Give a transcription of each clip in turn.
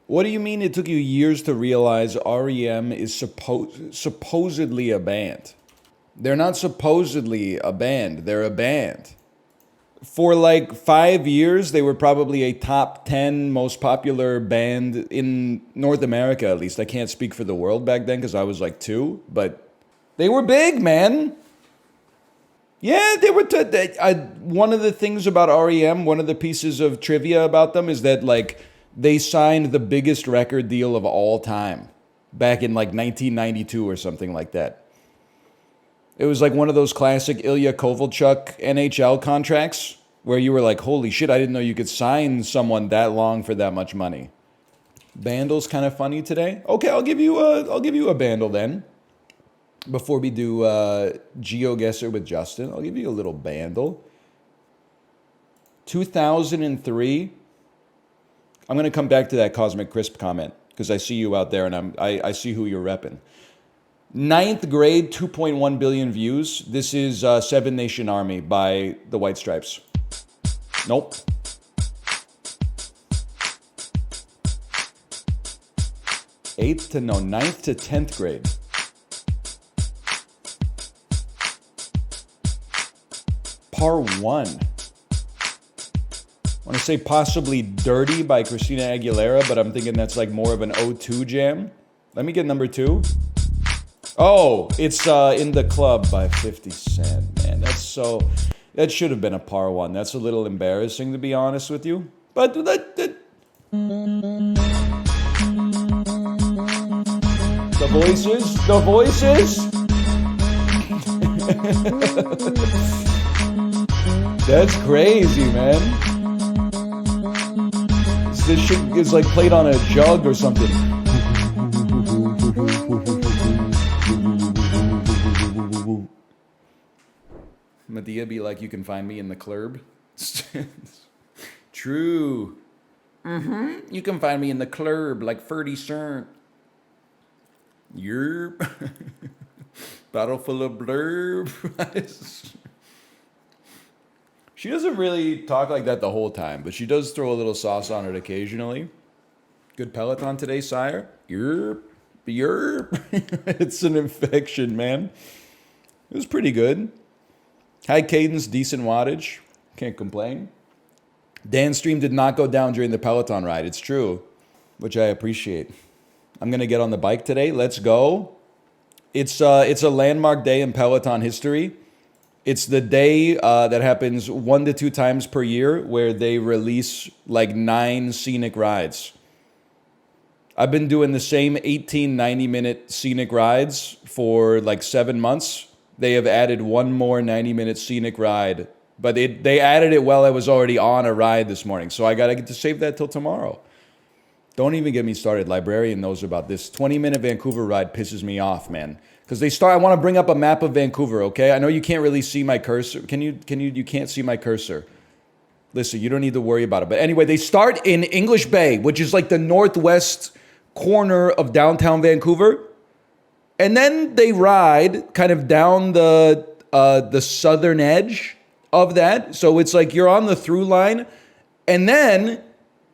What do you mean it took you years to realize REM is supposedly a band? They're not supposedly a band, they're a band. For like 5 years, they were probably a top 10 most popular band in North America, at least. I can't speak for the world back then because I was like 2, but they were big, man. Yeah, they were. One of the things about REM, one of the pieces of trivia about them is that like they signed the biggest record deal of all time back in like 1992 or something like that. It was like one of those classic Ilya Kovalchuk NHL contracts where you were like, holy shit, I didn't know you could sign someone that long for that much money. Bandle's kind of funny today. Okay, I'll give you a Bandle then. Before we do GeoGuessr with Justin, I'll give you a little Bandle. 2003. I'm going to come back to that Cosmic Crisp comment because I see you out there and I see who you're repping. 9th grade, 2.1 billion views. This is Seven Nation Army by the White Stripes. Nope. Ninth to 10th grade. Par 1. I want to say possibly Dirty by Christina Aguilera, but I'm thinking that's like more of an O2 jam. Let me get number 2. Oh, it's In the Club by 50 Cent. Man, that should have been a par 1. That's a little embarrassing, to be honest with you. But the voices. That's crazy, man. This shit is like played on a jug or something. Medea be like, you can find me in the club. True. You can find me in the club like 30 Cent. Yerp. Bottle full of blurb. She doesn't really talk like that the whole time, but she does throw a little sauce on it occasionally. Good Peloton today, sire? Yerp. Yerp. It's an infection, man. It was pretty good. High cadence, decent wattage. Can't complain. Dan's stream did not go down during the Peloton ride. It's true, which I appreciate. I'm going to get on the bike today. Let's go. It's a landmark day in Peloton history. It's the day that happens 1 to 2 times per year where they release like 9 scenic rides. I've been doing the same 18 90-minute scenic rides for like 7 months. They have added one more 90-minute scenic ride, but they added it while I was already on a ride this morning. So I got to get to save that till tomorrow. Don't even get me started. Librarian knows about this. 20-minute Vancouver ride pisses me off, man. Because I want to bring up a map of Vancouver, okay? I know you can't really see my cursor. You can't see my cursor. Listen, you don't need to worry about it. But anyway, they start in English Bay, which is like the northwest corner of downtown Vancouver. And then they ride kind of down the southern edge of that. So it's like you're on the through line. And then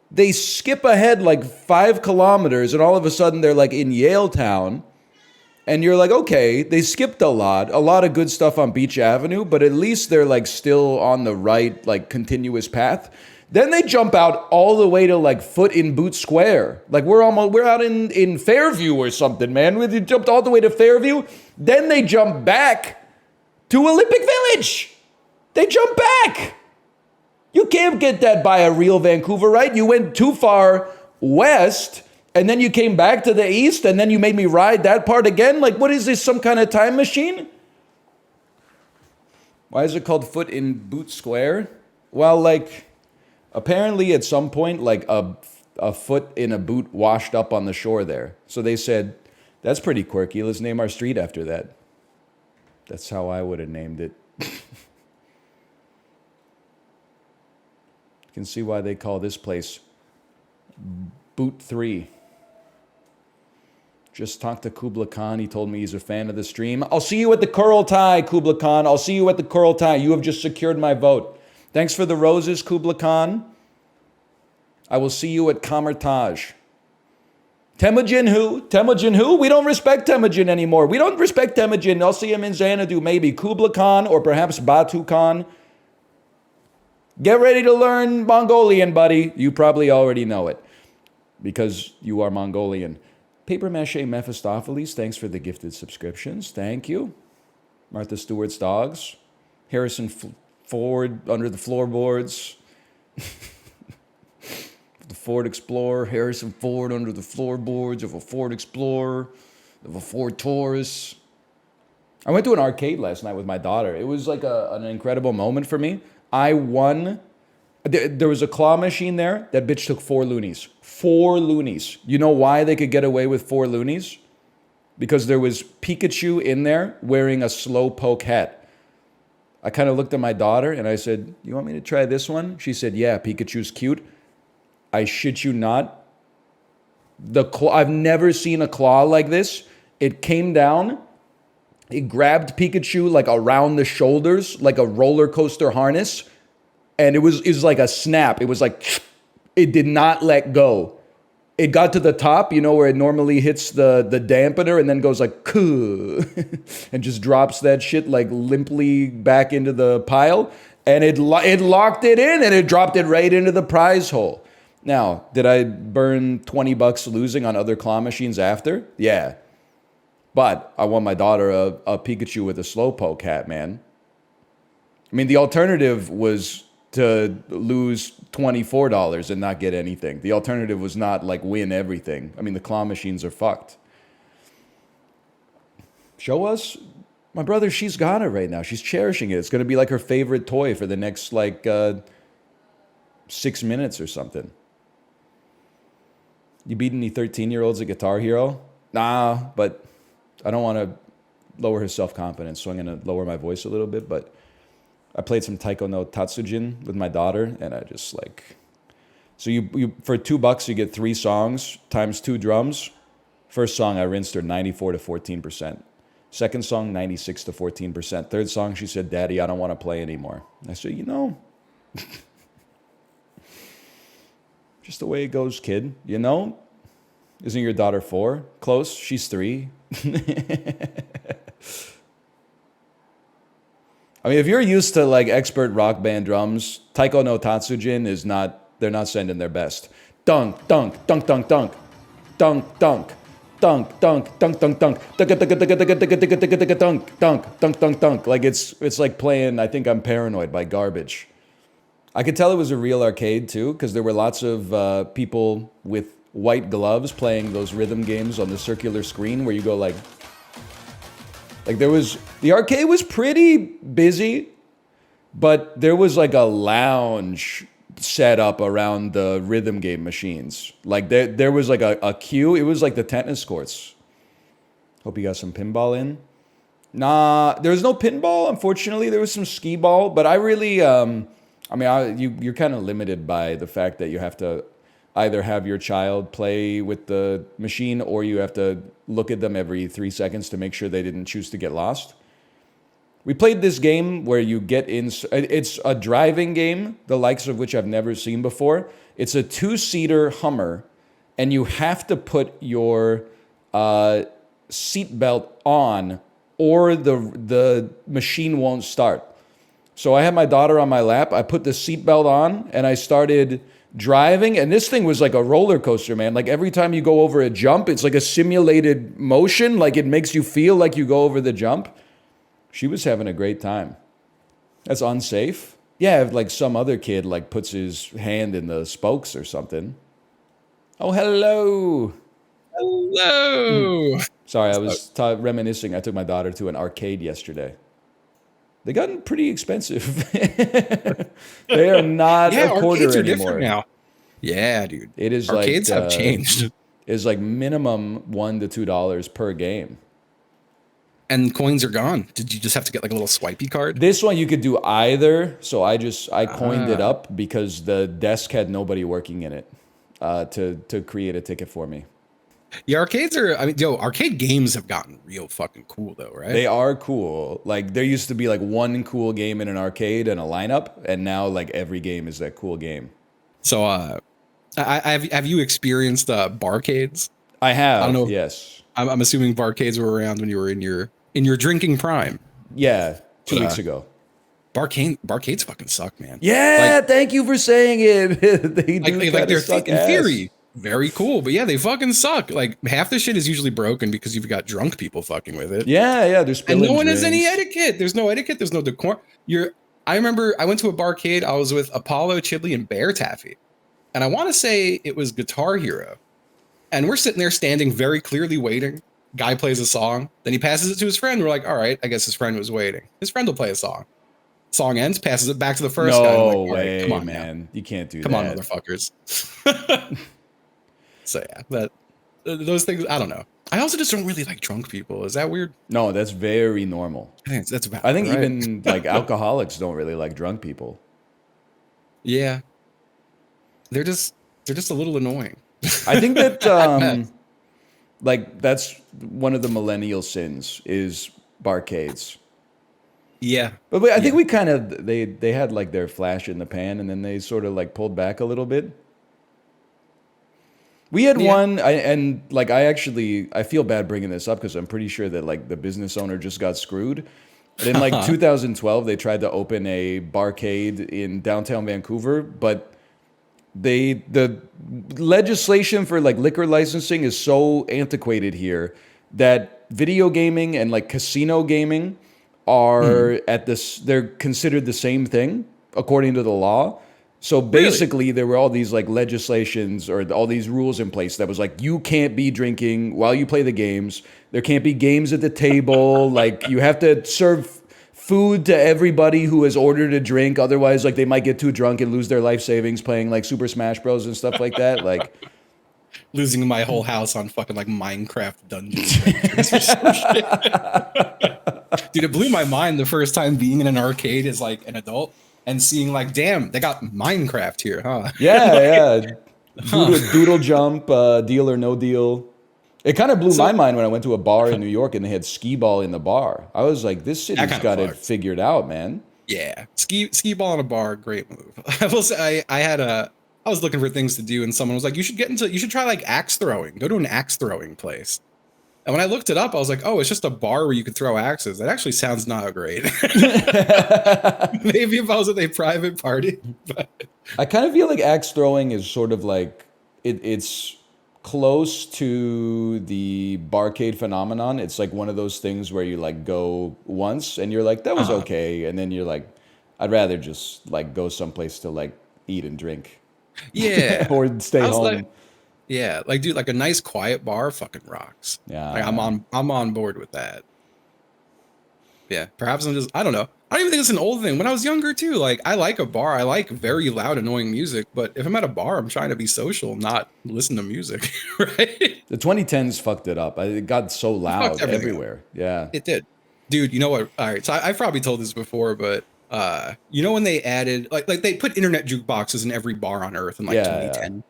they skip ahead like 5 kilometers. And all of a sudden they're like in Yaletown. And you're like, okay, they skipped a lot of good stuff on Beach Avenue, but at least they're like still on the right, like continuous path. Then they jump out all the way to like Foot in Boot Square. Like we're out in Fairview or something, man. We jumped all the way to Fairview. Then they jump back to Olympic Village. They jump back. You can't get that by a real Vancouver, right? You went too far west. And then you came back to the east, and then you made me ride that part again? Like, what is this, some kind of time machine? Why is it called Foot in Boot Square? Well, like, apparently at some point, like, a foot in a boot washed up on the shore there. So they said, that's pretty quirky. Let's name our street after that. That's how I would have named it. You can see why they call this place Boot 3. Just talked to Kublai Khan. He told me he's a fan of the stream. I'll see you at the Kurultai, Kublai Khan. I'll see you at the Kurultai. You have just secured my vote. Thanks for the roses, Kublai Khan. I will see you at Kamertage. Temujin who? Temujin who? We don't respect Temujin anymore. We don't respect Temujin. I'll see him in Xanadu, maybe. Kublai Khan or perhaps Batu Khan. Get ready to learn Mongolian, buddy. You probably already know it because you are Mongolian. Paper Mache Mephistopheles, thanks for the gifted subscriptions. Thank you. Martha Stewart's dogs. Harrison Ford under the floorboards. The Ford Explorer. Harrison Ford under the floorboards of a Ford Explorer, of a Ford Taurus. I went to an arcade last night with my daughter. It was like an incredible moment for me. I won. There was a claw machine there. That bitch took 4 loonies. 4 loonies. You know why they could get away with 4 loonies? Because there was Pikachu in there wearing a slowpoke hat. I kind of looked at my daughter and I said, you want me to try this one? She said, yeah, Pikachu's cute. I shit you not. The claw, I've never seen a claw like this. It came down. It grabbed Pikachu like around the shoulders, like a roller coaster harness. And it was like a snap. It was like, it did not let go. It got to the top, you know, where it normally hits the dampener and then goes like, and just drops that shit like limply back into the pile. And it locked it in and it dropped it right into the prize hole. Now, did I burn $20 losing on other claw machines after? Yeah. But I won my daughter a Pikachu with a slowpoke hat, man. I mean, the alternative was to lose $24 and not get anything. The alternative was not like win everything. I mean, the claw machines are fucked. Show us. My brother, she's got it right now. She's cherishing it. It's going to be like her favorite toy for the next like 6 minutes or something. You beat any 13-year-olds at Guitar Hero? Nah, but I don't want to lower her self-confidence, so I'm going to lower my voice a little bit. But I played some Taiko no Tatsujin with my daughter, and I just like... So you for $2, you get 3 songs times 2 drums. First song, I rinsed her 94 to 14%. Second song, 96 to 14%. Third song, she said, Daddy, I don't want to play anymore. I said, you know... Just the way it goes, kid, you know? Isn't your daughter 4? Close, she's 3. I mean, if you're used to like expert rock band drums, Taiko no Tatsujin is not, they're not sending their best. Dunk, dunk, dunk, dunk, dunk. Dunk, dunk. Dunk, dunk, dunk, dunk, dunk. Dunk, dunk, dunk, dunk, dunk. Like it's like playing I Think I'm Paranoid by Garbage. I could tell it was a real arcade too, because there were lots of people with white gloves playing those rhythm games on the circular screen where you go like there was, the arcade was pretty busy, but there was like a lounge set up around the rhythm game machines. Like there was like a queue. It was like the tennis courts. Hope you got some pinball in. Nah, there was no pinball, unfortunately. There was some skee ball, but I really... you're kind of limited by the fact that you have to either have your child play with the machine or you have to look at them every 3 seconds to make sure they didn't choose to get lost. We played this game where you get in... It's a driving game, the likes of which I've never seen before. It's a 2-seater Hummer, and you have to put your seatbelt on or the machine won't start. So I had my daughter on my lap. I put the seatbelt on and I started driving. And this thing was like a roller coaster, man. Like every time you go over a jump, it's like a simulated motion. Like it makes you feel like you go over the jump. She was having a great time. That's unsafe. Yeah, if like some other kid like puts his hand in the spokes or something. Oh, hello. Hello. Sorry, I was reminiscing. I took my daughter to an arcade yesterday. They gotten pretty expensive. They are not a quarter arcades are anymore. different now. Yeah, dude. It is arcades like, have changed. It's like minimum $1 to $2 per game. And coins are gone. Did you just have to get like a little swipey card? This one you could do either. So I coined it up because the desk had nobody working in it to create a ticket for me. Yeah, arcades are, arcade games have gotten real fucking cool though, right? They are cool. Like there used to be like one cool game in an arcade and a lineup, and now like every game is that cool game. So have you experienced barcades? I I don't have, know. yes. I'm assuming barcades were around when you were in your drinking prime. Yeah, 2 But, weeks ago. Barcades fucking suck, man. Yeah, thank you for saying it. They do Like kind of they're suck in ass. theory very cool, but yeah, they fucking suck. Like half the shit is usually broken because you've got drunk people fucking with it. Yeah, they're And spilling no one has any drinks. etiquette. There's no etiquette. There's no decor. I remember I went to a barcade. I was with Apollo, Chibley, and Bear Taffy. And I want to say it was Guitar Hero. And we're sitting there standing very clearly waiting. Guy plays a song. Then he passes it to his friend. We're like, all right, I guess his friend was waiting. His friend will play a song. Song ends, passes it back to the first guy. And I'm like, No all right, come way, on man. now. You can't do Come that. on, motherfuckers. So yeah, those things, I don't know. I also just don't really like drunk people. Is that weird? No, that's very normal. I think that's about I think right. even like alcoholics don't really like drunk people. Yeah. They're just a little annoying. I think that like that's one of the millennial sins is barcades. Yeah. But I think we kind of they had like their flash in the pan and then they sort of like pulled back a little bit. We had one, I feel bad bringing this up because I'm pretty sure that like the business owner just got screwed. But in like 2012, they tried to open a barcade in downtown Vancouver, but the legislation for like liquor licensing is so antiquated here that video gaming and like casino gaming are they're considered the same thing according to the law. So basically, there were all these like legislations or all these rules in place that was like, you can't be drinking while you play the games. There can't be games at the table. Like you have to serve food to everybody who has ordered a drink. Otherwise, like they might get too drunk and lose their life savings playing like Super Smash Bros. And stuff like that. Like losing my whole house on fucking like Minecraft dungeons. Or some shit. Dude, it blew my mind the first time being in an arcade as like an adult. And seeing like, damn, they got Minecraft here, huh? Yeah. Doodle jump, deal or no deal. It kind of blew my mind when I went to a bar in New York and they had skee ball in the bar. I was like, this city's got it figured out, man. Yeah, skee ball in a bar, great move. I will say, I was looking for things to do, and someone was like, you should try like axe throwing. Go to an axe throwing place. And when I looked it up, I was like, oh, it's just a bar where you could throw axes. That actually sounds not great. Maybe if I was at a private party. But. I kind of feel like axe throwing is sort of like, it's close to the barcade phenomenon. It's like one of those things where you like go once and you're like, that was okay. And then you're like, I'd rather just like go someplace to like eat and drink. Yeah. Or stay home. Like, yeah, like dude, like a nice quiet bar fucking rocks. Yeah, like, I'm on board with that. Yeah, perhaps I don't know. I don't even think it's an old thing. When I was younger too, like I like a bar. I like very loud, annoying music. But if I'm at a bar, I'm trying to be social, not listen to music. Right? The 2010s fucked it up. It got so loud everywhere. Yeah, it did, dude. You know what? All right, so I've probably told this before, but you know when they added like they put internet jukeboxes in every bar on earth in like 2010. Yeah.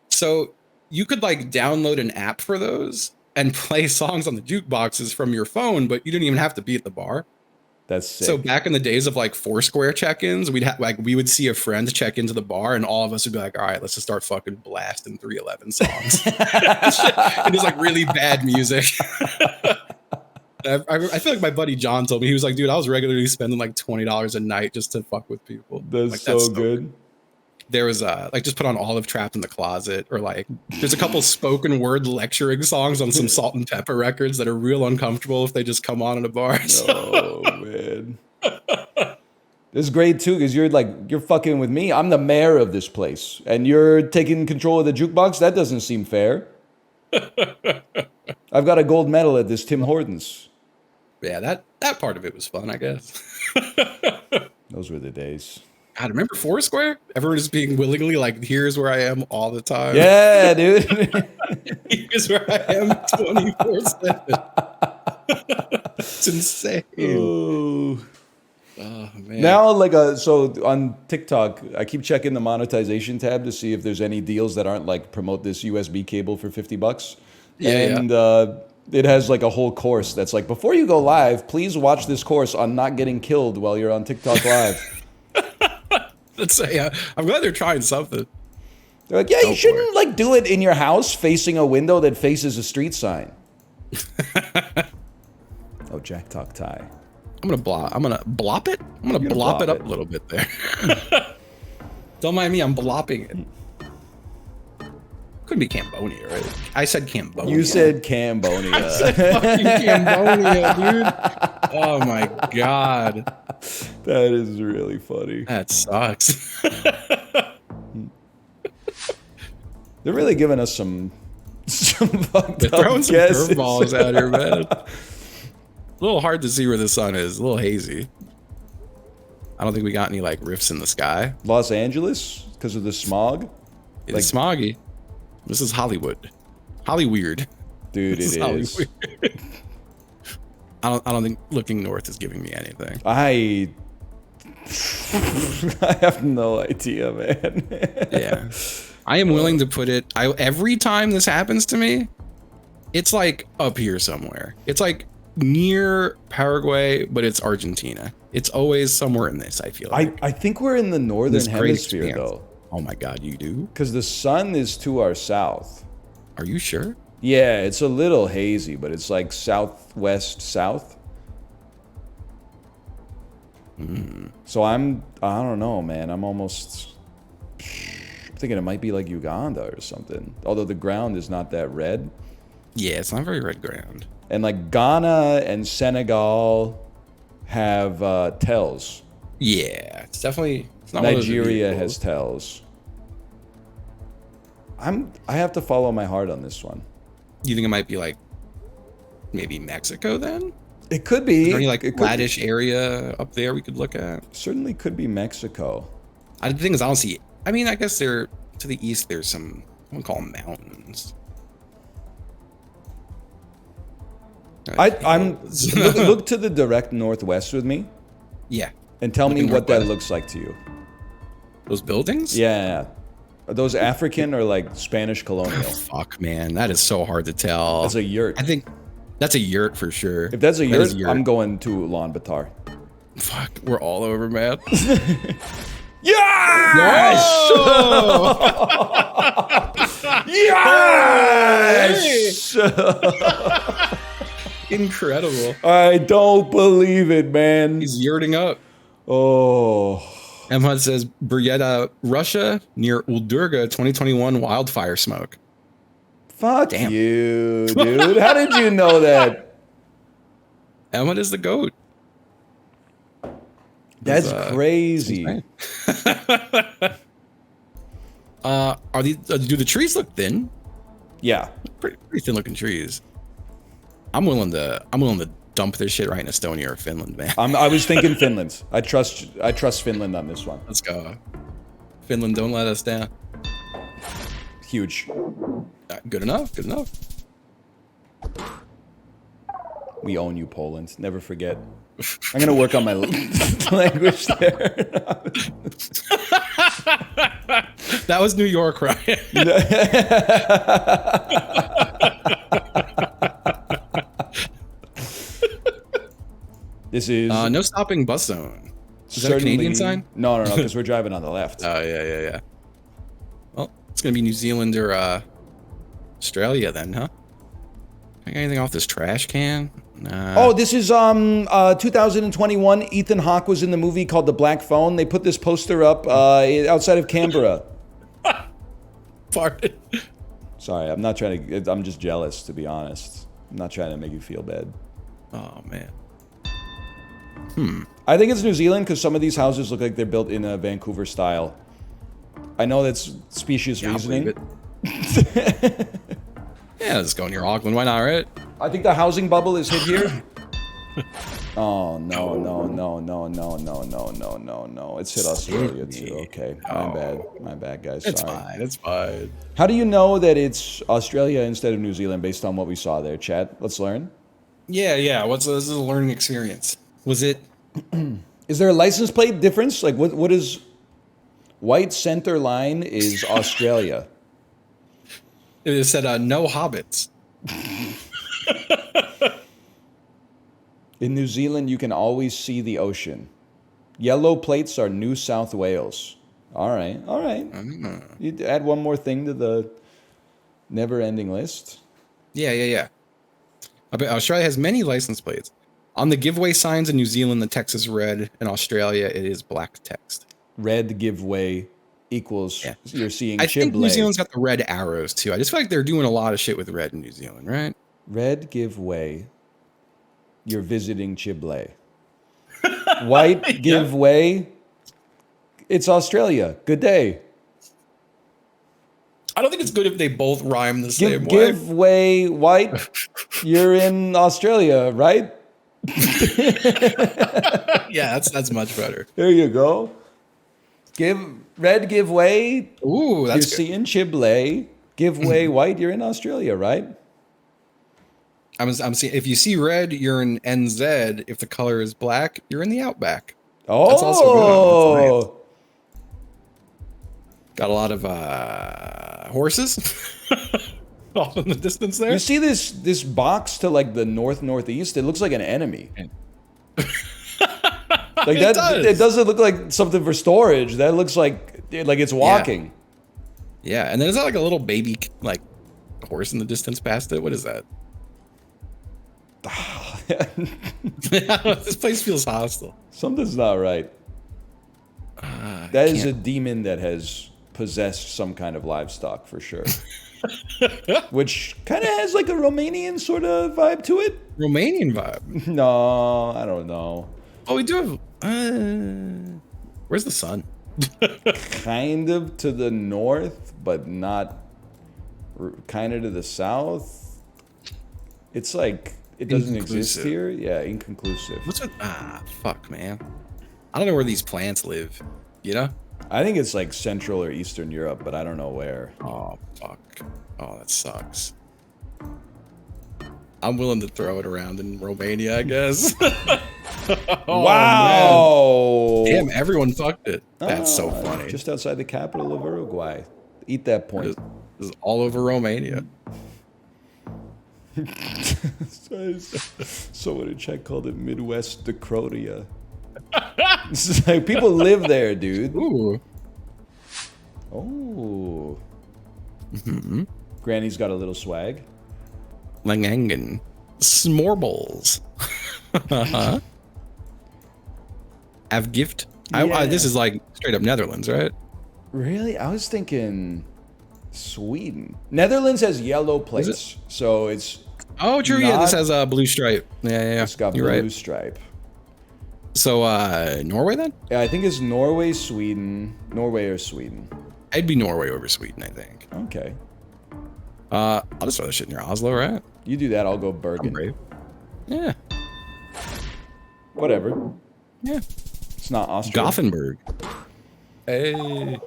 So you could like download an app for those and play songs on the jukeboxes from your phone, but you didn't even have to be at the bar. That's sick. So back in the days of like Foursquare check-ins, we would see a friend check into the bar and all of us would be like, all right, let's just start fucking blasting 311 songs. And it's like really bad music. I feel like my buddy John told me, he was like, dude, I was regularly spending like $20 a night just to fuck with people. That's like, so good. There was like just put on Olive Trapped in the Closet, or like there's a couple spoken word lecturing songs on some Salt and Pepper records that are real uncomfortable if they just come on in a bar. Oh man. This is great too, because you're fucking with me. I'm the mayor of this place and you're taking control of the jukebox. That doesn't seem fair. I've got a gold medal at this Tim Hortons. Yeah, that part of it was fun, I guess. Those were the days. God, remember Foursquare? Everyone just being willingly like, here's where I am all the time. Yeah, dude. Here's where I am 24/7. It's insane. Oh man. Now, so on TikTok, I keep checking the monetization tab to see if there's any deals that aren't like promote this USB cable for $50. And it has like a whole course that's like, before you go live, please watch this course on not getting killed while you're on TikTok live. I'm glad they're trying something. They're like, yeah, you shouldn't like do it in your house facing a window that faces a street sign. Oh, Jack Talk Tie. I'm gonna blop it. I'm gonna blop it up a little bit there. Don't mind me. I'm blopping it. Could be Cambodia, right? I said Cambodia. You said Cambodia. I said fucking Cambodia, dude. Oh my god. That is really funny. That sucks. They're really giving us some fucked They're up throwing some guesses. curveballs out here, man. A little hard to see where the sun is. A little hazy. I don't think we got any like rifts in the sky. Los Angeles because of the smog. It's smoggy. This is Hollywood. Hollyweird. Dude, it is. I don't think looking north is giving me anything. I have no idea, man. Yeah. I am willing to put it. Every time this happens to me, it's like up here somewhere. It's like near Paraguay, but it's Argentina. It's always somewhere in this, I feel like. I think we're in the northern hemisphere, though. Oh my god, you do? Because the sun is to our south. Are you sure? Yeah, it's a little hazy, but it's like southwest south. So I don't know, man. I'm thinking it might be like Uganda or something. Although the ground is not that red. Yeah, it's not very red ground. And like Ghana and Senegal have tells. Yeah, it's definitely. It's not Nigeria has tells. I have to follow my heart on this one. You think it might be like maybe Mexico then? It could be. Is there any like flattish area up there we could look at? Certainly could be Mexico. The thing is, I don't see. I mean, I guess to the east. There's some. I would call them mountains. I'm look to the direct northwest with me. Yeah. And tell me what that looks like to you. Those buildings? Yeah. Are those African or like Spanish colonial? Oh, fuck, man. That is so hard to tell. That's a yurt. I think that's a yurt for sure. If that's a yurt, I'm going to Ulaanbaatar. Fuck, we're all over, man. Yes! Yes! Incredible. I don't believe it, man. He's yurting up. Oh. Emhud says, Buryatia, Russia, near Uldurga, 2021 wildfire smoke. Fuck you, dude. How did you know that? Emhud is the goat. That's crazy. Do the trees look thin? Yeah. Pretty thin looking trees. I'm willing to dump this shit right in Estonia or Finland, man. I was thinking Finland. I trust Finland on this one. Let's go. Finland, don't let us down. Huge. Good enough. Good enough. We own you, Poland. Never forget. I'm gonna work on my language there. That was New York, right? This is no stopping bus zone. Is that a Canadian sign? No, because we're driving on the left. Oh yeah. Well, it's gonna be New Zealand or Australia then, huh? Can I get anything off this trash can? Nah. Oh, this is 2021. Ethan Hawke was in the movie called The Black Phone. They put this poster up outside of Canberra. Farted. Sorry, I'm not trying to. I'm just jealous, to be honest. I'm not trying to make you feel bad. Oh man. I think it's New Zealand because some of these houses look like they're built in a Vancouver style. I know that's specious reasoning. Yeah, let's go near Auckland. Why not, right? I think the housing bubble is hit here. Oh, no. It's hit Australia, too. Okay, my bad, guys. Sorry. It's fine. How do you know that it's Australia instead of New Zealand based on what we saw there, Chad? Let's learn. Yeah. This is a learning experience. Was it? Is there a license plate difference? Like, what is... White center line is Australia. It said, no hobbits. In New Zealand, you can always see the ocean. Yellow plates are New South Wales. All right. You add one more thing to the never-ending list. Yeah. I bet Australia has many license plates. On the giveaway signs in New Zealand, the text is red. In Australia, it is black text. Red giveaway equals you're seeing I think New Chiblay. Zealand's got the red arrows too. I just feel like they're doing a lot of shit with red in New Zealand, right? Red giveaway. You're visiting Chiblay. White giveaway. It's Australia. Good day. I don't think it's good if they both rhyme the same way. Giveaway white. You're in Australia, right? Yeah, that's much better. There you go. Red giveaway. Ooh, that's you're seeing Chiblay. Giveaway white. You're in Australia, right? I'm seeing. If you see red, you're in NZ. If the color is black, you're in the Outback. Oh, that's also good. That's nice. Got a lot of horses off in the distance there. You see this box to like the northeast? It looks like an enemy. Like that, it doesn't look like something for storage. That looks like it's walking. Yeah, and then is that like a little baby like horse in the distance past it? What is that? This place feels hostile. Something's not right. That is a demon that has possessed some kind of livestock for sure. Which kind of has like a Romanian sort of vibe to it. Romanian vibe? No, I don't know. Oh, we do have... where's the sun? Kind of to the north, but not kind of to the south. It's like... It doesn't exist here? Yeah, inconclusive. What's with... fuck, man. I don't know where these plants live. You know? I think it's like Central or Eastern Europe, but I don't know where. Oh, fuck. Oh, that sucks. I'm willing to throw it around in Romania, I guess. Wow! Man. Damn, everyone fucked it. That's so funny. Just outside the capital of Uruguay. Eat that point. This is all over Romania. Someone in chat called it Midwest Decrodia. Like, people live there, dude. Ooh. Oh. Mm-hmm. Granny's got a little swag. Langangen. Smorbles. Avgift. Yeah. This is like straight up Netherlands, right? Really? I was thinking Sweden. Netherlands has yellow plates, so it's... Oh, true. Yeah, this has a blue stripe. Yeah. It's got You're blue right. stripe. So, Norway then? Yeah, I think it's Norway or Sweden. I'd be Norway over Sweden, I think. Okay. I'll just throw this shit near Oslo, right? You do that, I'll go Bergen. I'm brave. Yeah. Whatever. Yeah. It's not Austria. Gothenburg. Hey.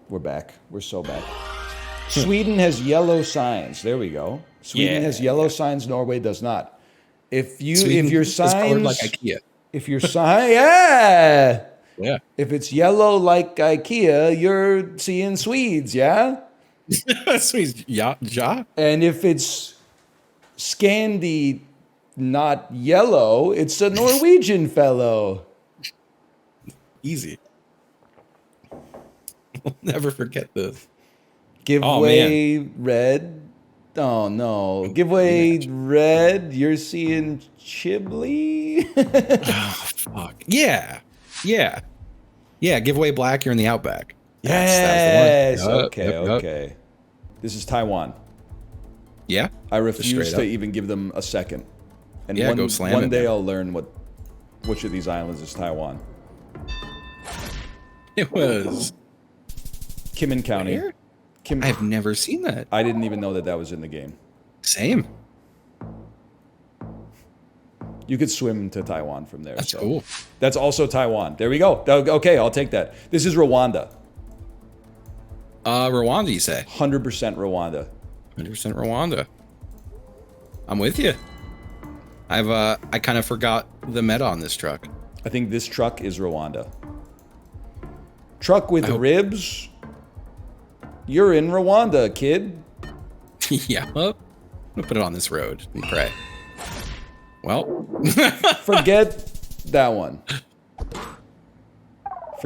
We're back. We're so back. Sweden has yellow signs. There we go. Sweden has yellow signs. Norway does not. If your signs like IKEA. If your sign, yeah. If it's yellow like IKEA, you're seeing Swedes, yeah. Swedes, yeah. And if it's Scandi, not yellow, it's a Norwegian fellow. Easy. I'll never forget this. Giveaway red. Oh no. Giveaway red. You're seeing Chibley. Oh, fuck. Yeah. Giveaway black. You're in the Outback. Yes. That was the one. Okay. This is Taiwan. Yeah. I refuse to even give them a second. And go slam one it, day man. I'll learn which of these islands is Taiwan. It was Kimin County. Where? I've never seen that. I didn't even know that was in the game. Same. You could swim to Taiwan from there. That's cool. That's also Taiwan. There we go. Okay, I'll take that. This is Rwanda. Rwanda, you say? 100% Rwanda. 100% Rwanda. I'm with you. I kind of forgot the meta on this truck. I think this truck is Rwanda. Truck with ribs. You're in Rwanda, kid. Yeah. Well, I'm gonna put it on this road and pray. Well, Forget that one.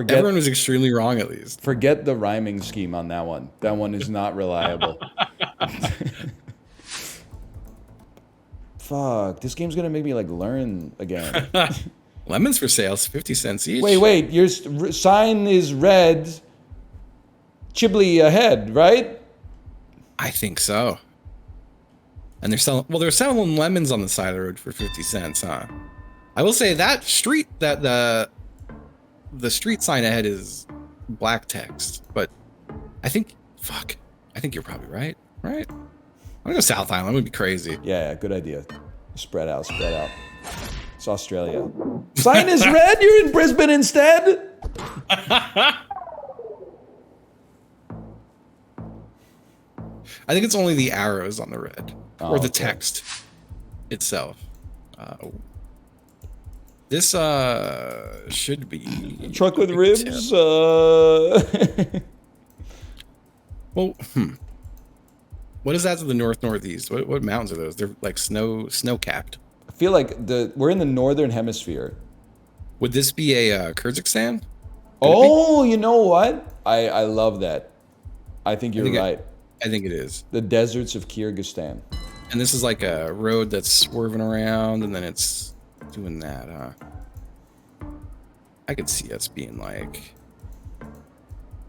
Everyone was extremely wrong, at least. Forget the rhyming scheme on that one. That one is not reliable. Fuck, this game's gonna make me like learn again. Lemons for sale, 50 cents each. Wait, your sign is red. Chibli ahead, right? I think so. And they're selling lemons on the side of the road for 50 cents, huh? I will say that street, that the street sign ahead is black text, but I think you're probably right. I'm gonna go South Island. Would be crazy. Yeah, good idea. Spread out. It's Australia. Sign is red. You're in Brisbane instead. I think it's only the arrows on the red, or the okay. text itself. This should be Truck with ribs. Well, what is that to the northeast? What mountains are those? They're like snow capped. I feel like we're in the northern hemisphere. Would this be a Kyrgyzstan? Oh, you know what? I love that. I think you're right. I think it is. The deserts of Kyrgyzstan. And this is like a road that's swerving around, and then it's doing that, huh? I could see us being like,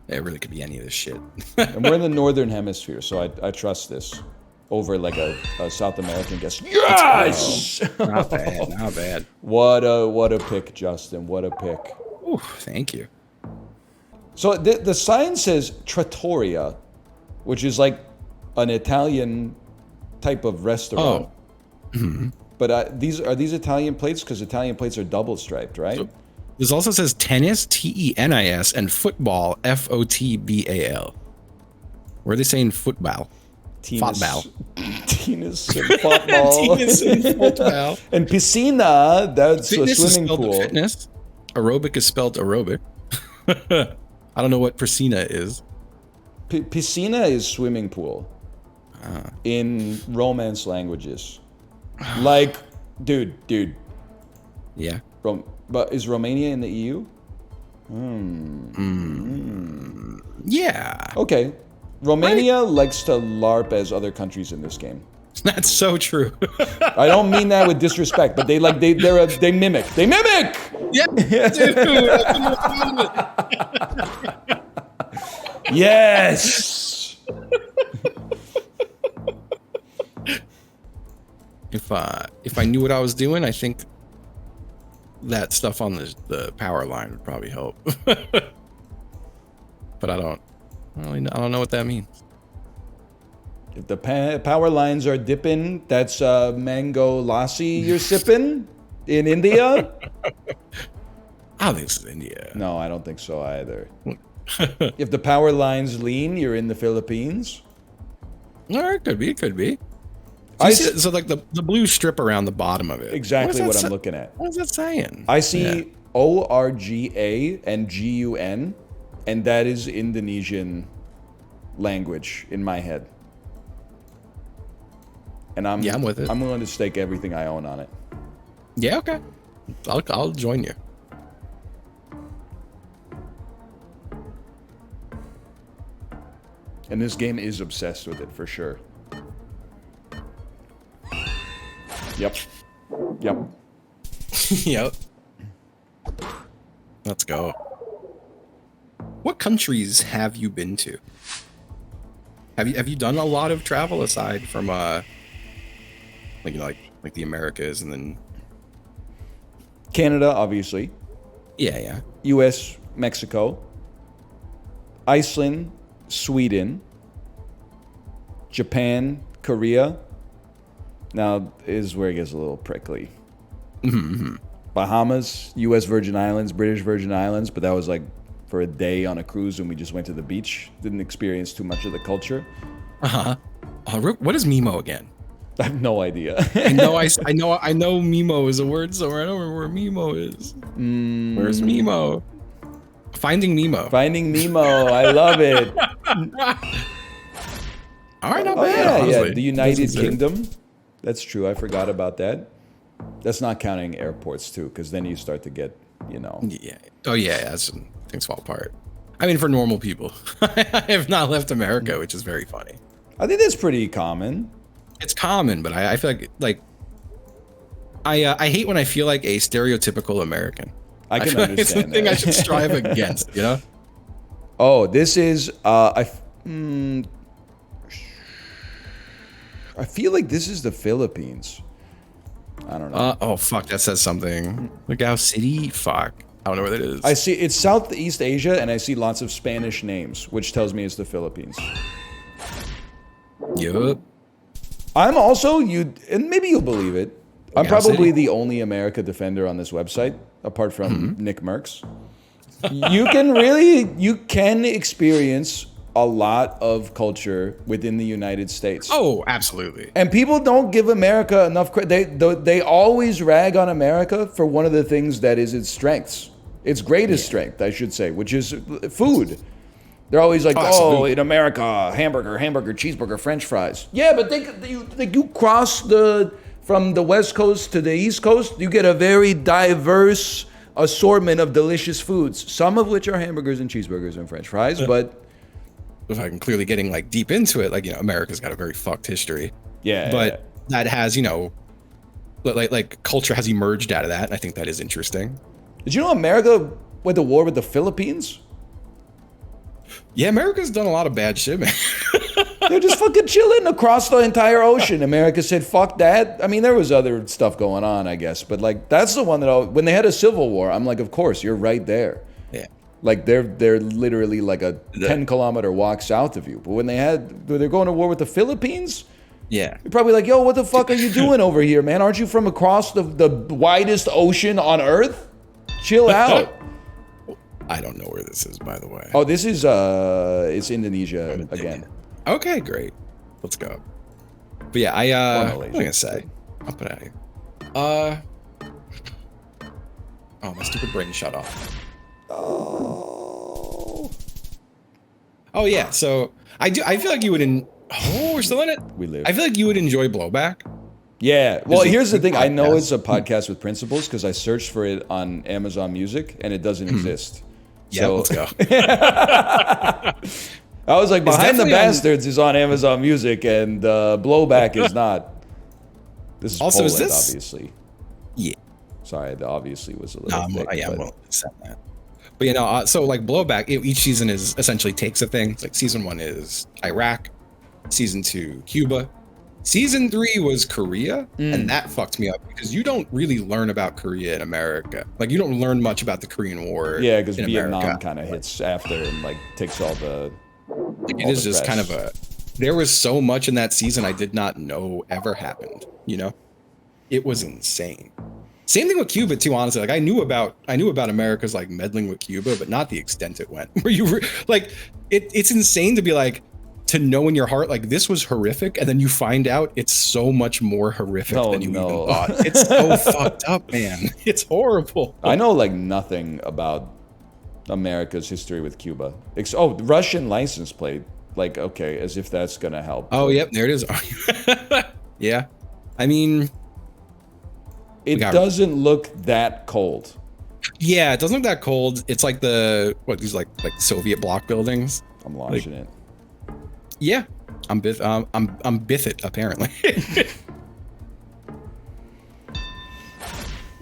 it really could be any of this shit. And we're in the northern hemisphere, so I trust this over like a South American guess. Yes! Not bad. What a pick, Justin. What a pick. Ooh, thank you. So the sign says Trattoria, which is like an Italian type of restaurant. Oh. Mm-hmm. But are these Italian plates? Because Italian plates are double striped, right? So, this also says tennis, TENIS, and football, FOTBAL. Where are they saying football? Football. Tennis and football. Tennis and football. And piscina, that's Fitness a swimming is spelled pool. Fitness. Aerobic is spelled aerobic. I don't know what piscina is. Piscina is swimming pool in Romance languages. Like, dude. Yeah. But is Romania in the EU? Yeah. Okay. Romania likes to LARP as other countries in this game. That's so true. I don't mean that with disrespect, but they mimic. They mimic! Yeah, dude. Yes! If I knew what I was doing, I think that stuff on the power line would probably help. But I don't know what that means. If the power lines are dipping, that's mango lassi you're sipping in India? I don't think this is India. No, I don't think so either. If the power lines lean, you're in the Philippines? All right, could be. So like the blue strip around the bottom of it. Exactly what I'm looking at. What is that saying? I see ORGA and GUN, and that is Indonesian language in my head. And I'm with it. I'm willing to stake everything I own on it. Yeah, okay. I'll join you. And this game is obsessed with it for sure. Yep. Yep. Let's go. What countries have you been to? Have you done a lot of travel aside from like the Americas and then Canada, obviously. Yeah. US, Mexico, Iceland, Sweden, Japan, Korea. Now is where it gets a little prickly. Mm-hmm. Bahamas, US Virgin Islands, British Virgin Islands, but that was like for a day on a cruise when we just went to the beach. Didn't experience too much of the culture. What is Mimo again? I have no idea. I know Mimo is a word somewhere. I don't remember where Mimo is. Where's Mimo? Finding Mimo. Finding Nemo. I love it. All right, not bad. Yeah. The United Kingdom. That's true. I forgot about that. That's not counting airports too, because then you start to get, Yeah. Oh yeah. That's things fall apart. I mean, for normal people, I have not left America, which is very funny. I think that's pretty common. It's common, but I feel like I hate when I feel like a stereotypical American. I can feel like understand it's the thing that. I should strive against, you know? Oh, this is I feel like this is the Philippines. I don't know. Oh fuck, that says something. Lagao City? Fuck. I don't know where that is. I see it's Southeast Asia, and I see lots of Spanish names, which tells me it's the Philippines. Yup. I'm also and maybe you'll believe it. I'm Yeah, probably City. the only America defender on this website, apart from Nick Merckx. You can experience a lot of culture within the United States. Oh, absolutely. And people don't give America enough credit. They always rag on America for one of the things that is its strengths. Its greatest strength, I should say, which is food. They're always like, oh, in America, hamburger, cheeseburger, French fries. Yeah, but you cross from the West Coast to the East Coast, you get a very diverse assortment of delicious foods, some of which are hamburgers and cheeseburgers and French fries, but... If I'm clearly getting like deep into it, like, you know, America's got a very fucked history. Yeah. But that has, you know, like culture has emerged out of that. And I think that is interesting. Did you know America went to war with the Philippines? Yeah, America's done a lot of bad shit, man. They're just fucking chilling across the entire ocean. America said, fuck that. I mean, there was other stuff going on, I guess. But, like, that's the one that, when they had a civil war, I'm like, of course, you're right there. Yeah. Like, they're literally like a 10-kilometer walk south of you. But when they're going to war with the Philippines, Yeah. you're probably like, yo, what the fuck are you doing over here, man? Aren't you from across the widest ocean on Earth? Chill out. I don't know where this is, by the way. Oh, this is, it's Indonesia again. Okay, great. Let's go. But yeah, what am I gonna say? I'll put it out here. Oh, my stupid brain shut off. Oh. Oh yeah, so I feel like you would oh, we're still in it? We live. I feel like you would enjoy Blowback. Yeah. Well, here's the thing. I know podcast. it's a podcast with principles because I searched for it on Amazon Music and it doesn't exist. Yeah, So let's go. I was like, Behind the definitely on- Bastards is on Amazon Music and Blowback is not. This is Also, is Poland, this- obviously. Yeah. Sorry, the obviously was a No, little I'm, thick. yeah, I but- won't accept that. But you know, so like Blowback, each season is essentially takes a thing. It's like season 1 is Iraq, season 2 Cuba, season 3 was Korea, and that fucked me up because you don't really learn about Korea in America. Like you don't learn much about the Korean War. Yeah, because in Vietnam America. kind of hits after and like takes all the. Like, it all is the just kind of press. there was so much in that season I did not know ever happened. You know, it was insane. Same thing with Cuba too, honestly. Like I knew about America's like meddling with Cuba, but not the extent it went. Where it's insane to be like, to know in your heart, like this was horrific, and then you find out it's so much more horrific than you even thought. It's so fucked up, man. It's horrible. I know like nothing about America's history with Cuba. Russian license plate. Like, okay, as if that's gonna help. Oh, yep, there it is. Yeah, I mean, it doesn't look that cold. Yeah, it doesn't look that cold. It's like these like Soviet block buildings. I'm launching it. Yeah, I'm Bithit apparently.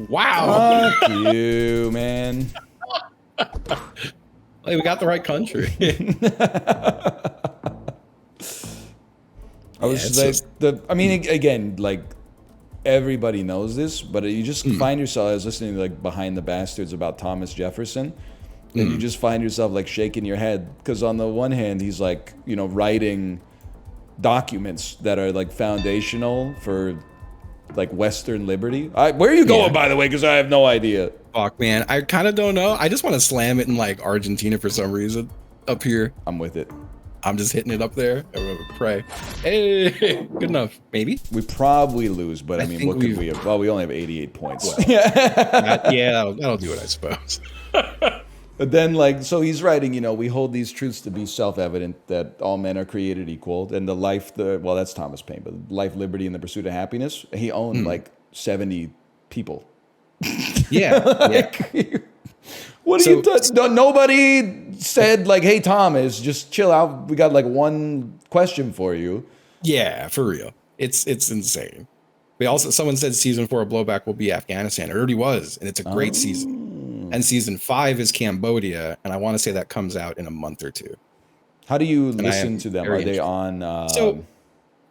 Wow. Fuck you, man. Like, we got the right country. I was I mean, again, like everybody knows this, but you just find yourself. I was listening to like Behind the Bastards about Thomas Jefferson, and you just find yourself like shaking your head because on the one hand, he's like, you know, writing documents that are like foundational for like Western liberty. Where are you going, by the way? Because I have no idea. Fuck, man. I kind of don't know. I just want to slam it in like Argentina for some reason up here. I'm with it. I'm just hitting it up there. I would pray. Hey, good enough. Maybe. We probably lose, but I mean, think what could we have? Well, we only have 88 points. Well, that'll do it, I suppose. But then, like, so he's writing, you know, we hold these truths to be self-evident that all men are created equal, and well, that's Thomas Paine, but life, liberty, and the pursuit of happiness. He owned like 70 people. Yeah. Like, What are you nobody said like, hey, Thomas, just chill out. We got like one question for you. Yeah, for real. It's insane. But also, someone said season 4 of Blowback will be Afghanistan. It already was, and it's a great season. And season 5 is Cambodia, and I want to say that comes out in a month or two. How do you listen to them? Are they on? So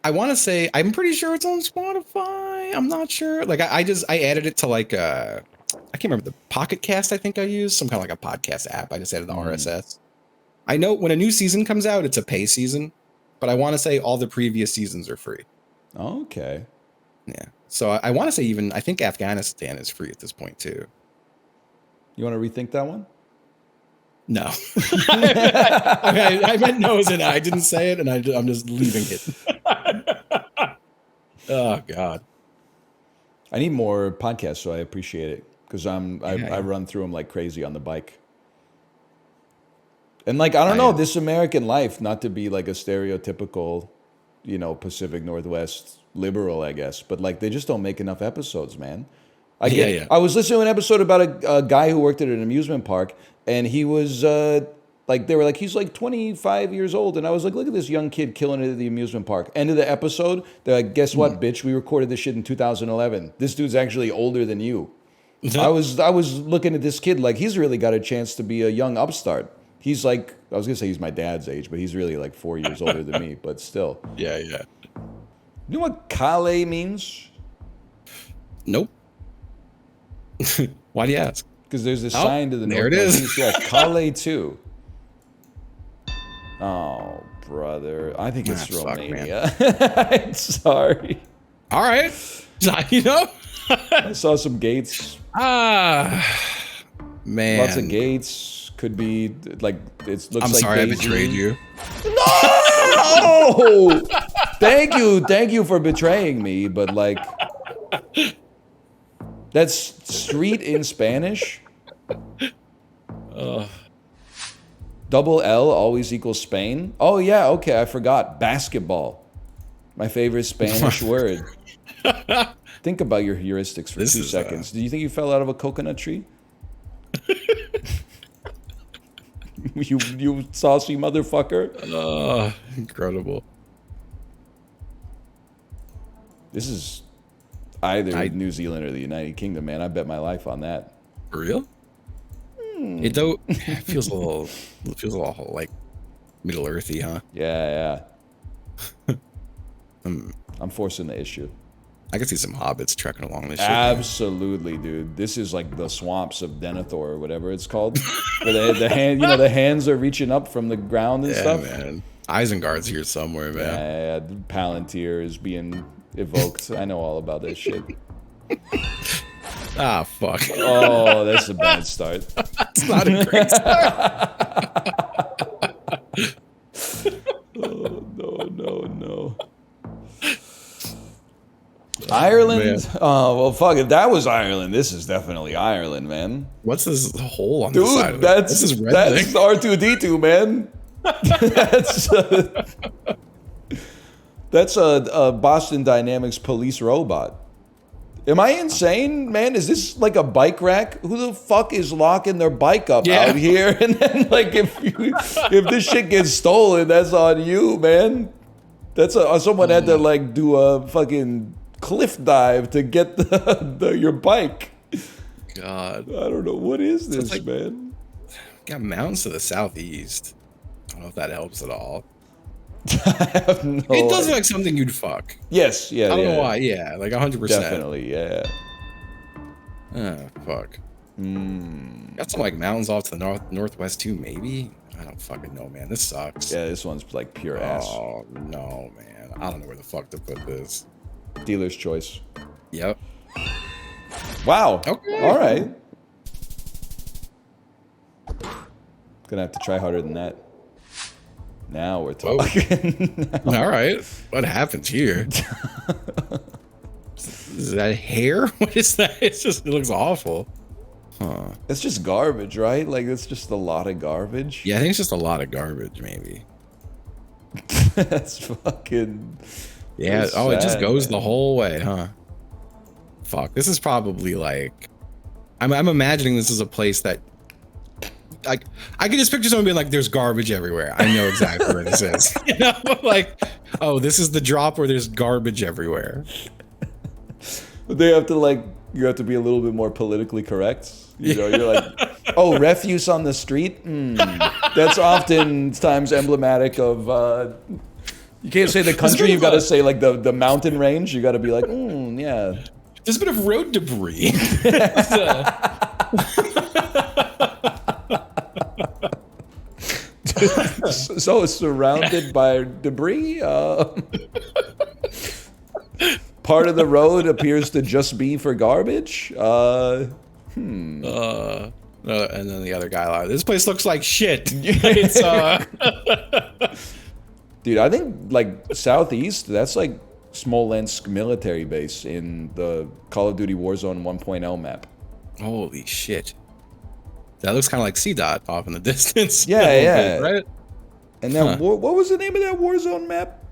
I want to say, I'm pretty sure it's on Spotify. I'm not sure. Like I added it to like I can't remember the Pocket Cast. I think I used some kind of like a podcast app. I just added the RSS. I know when a new season comes out, it's a pay season, but I want to say all the previous seasons are free. Okay. Yeah. So I want to say I think Afghanistan is free at this point too. You want to rethink that one? No. I meant no as in I didn't say it, and I'm just leaving it. Oh God. I need more podcasts, so I appreciate it because I run through them like crazy on the bike. And like, I don't know, this American life, not to be like a stereotypical, Pacific Northwest liberal, I guess, but like they just don't make enough episodes, man. I was listening to an episode about a guy who worked at an amusement park, and he was like, they were like, he's like 25 years old. And I was like, look at this young kid killing it at the amusement park. End of the episode, they're like, guess what, bitch? We recorded this shit in 2011. This dude's actually older than you. I was looking at this kid like he's really got a chance to be a young upstart. He's like, I was going to say he's my dad's age, but he's really like 4 years older than me, but still. Yeah. You know what Kale means? Nope. Why do you ask? Because there's a sign to the north. There it is. Yeah, Kale too. Oh, brother. I think it's Romania. I'm sorry. All right. I saw some gates. Man. Lots of gates. Could be like it looks. I'm like sorry, Daisy. I betrayed you. No. Thank you for betraying me. But like, that's street in Spanish. Double L always equals Spain. Oh yeah, okay, I forgot. Basketball. My favorite Spanish word. Think about your heuristics for 2 seconds. Do you think you fell out of a coconut tree? You saucy motherfucker. Incredible. This is either New Zealand or the United Kingdom, man. I bet my life on that. For real? It feels a little like Middle Earthy, huh? Yeah. I'm forcing the issue. I can see some hobbits trekking along this shit. Absolutely, dude. This is like the swamps of Denethor or whatever it's called. Where the hands are reaching up from the ground and stuff. Man. Isengard's here somewhere, man. Yeah. Palantir is being evoked. I know all about this shit. Ah, fuck. Oh, that's a bad start. That's not a great start. Oh, no. Ireland? Oh, well, fuck. If that was Ireland, this is definitely Ireland, man. What's this hole on the side of it? That's R2-D2, man. That's a Boston Dynamics police robot. Am I insane, man? Is this like a bike rack? Who the fuck is locking their bike up out here? And then, like, if this shit gets stolen, that's on you, man. That's someone had to like do a fucking cliff dive to get your bike. God, I don't know what is this, man. Got mountains to the southeast. I don't know if that helps at all. I have no It does look like something you'd fuck. Yes, yeah. I don't know why. Yeah, like 100%. Definitely, yeah. Oh, fuck. Got some like mountains off to the northwest too, maybe. I don't fucking know, man. This sucks. Yeah, this one's like pure ass. Oh no, man. I don't know where the fuck to put this. Dealer's choice. Yep. Wow. Okay. All right. Gonna have to try harder than that. Now we're talking. All right. What happens here? Is that hair? What is that? It looks awful. Huh. It's just garbage, right? Like, it's just a lot of garbage. Yeah, I think it's just a lot of garbage, maybe. That's fucking... Yeah, sad, it just goes the whole way, huh? Fuck, this is probably like... I'm imagining this is a place that like I can just picture someone being like, "There's garbage everywhere." I know exactly where this is. You know, like, oh, this is the drop where there's garbage everywhere. They have to like, you have to be a little bit more politically correct. You know, you're like, oh, refuse on the street. That's oftentimes emblematic of. You can't say the country. You've got to say like the mountain range. You got to be like, yeah. There's a bit of road debris. So surrounded by debris. Part of the road appears to just be for garbage. And then the other guy like, this place looks like shit. It's, Dude, I think like Southeast, that's like Smolensk military base in the Call of Duty Warzone 1.0 map. Holy shit. That looks kind of like C-Dot off in the distance. Yeah. Bit, right? And then what was the name of that Warzone map?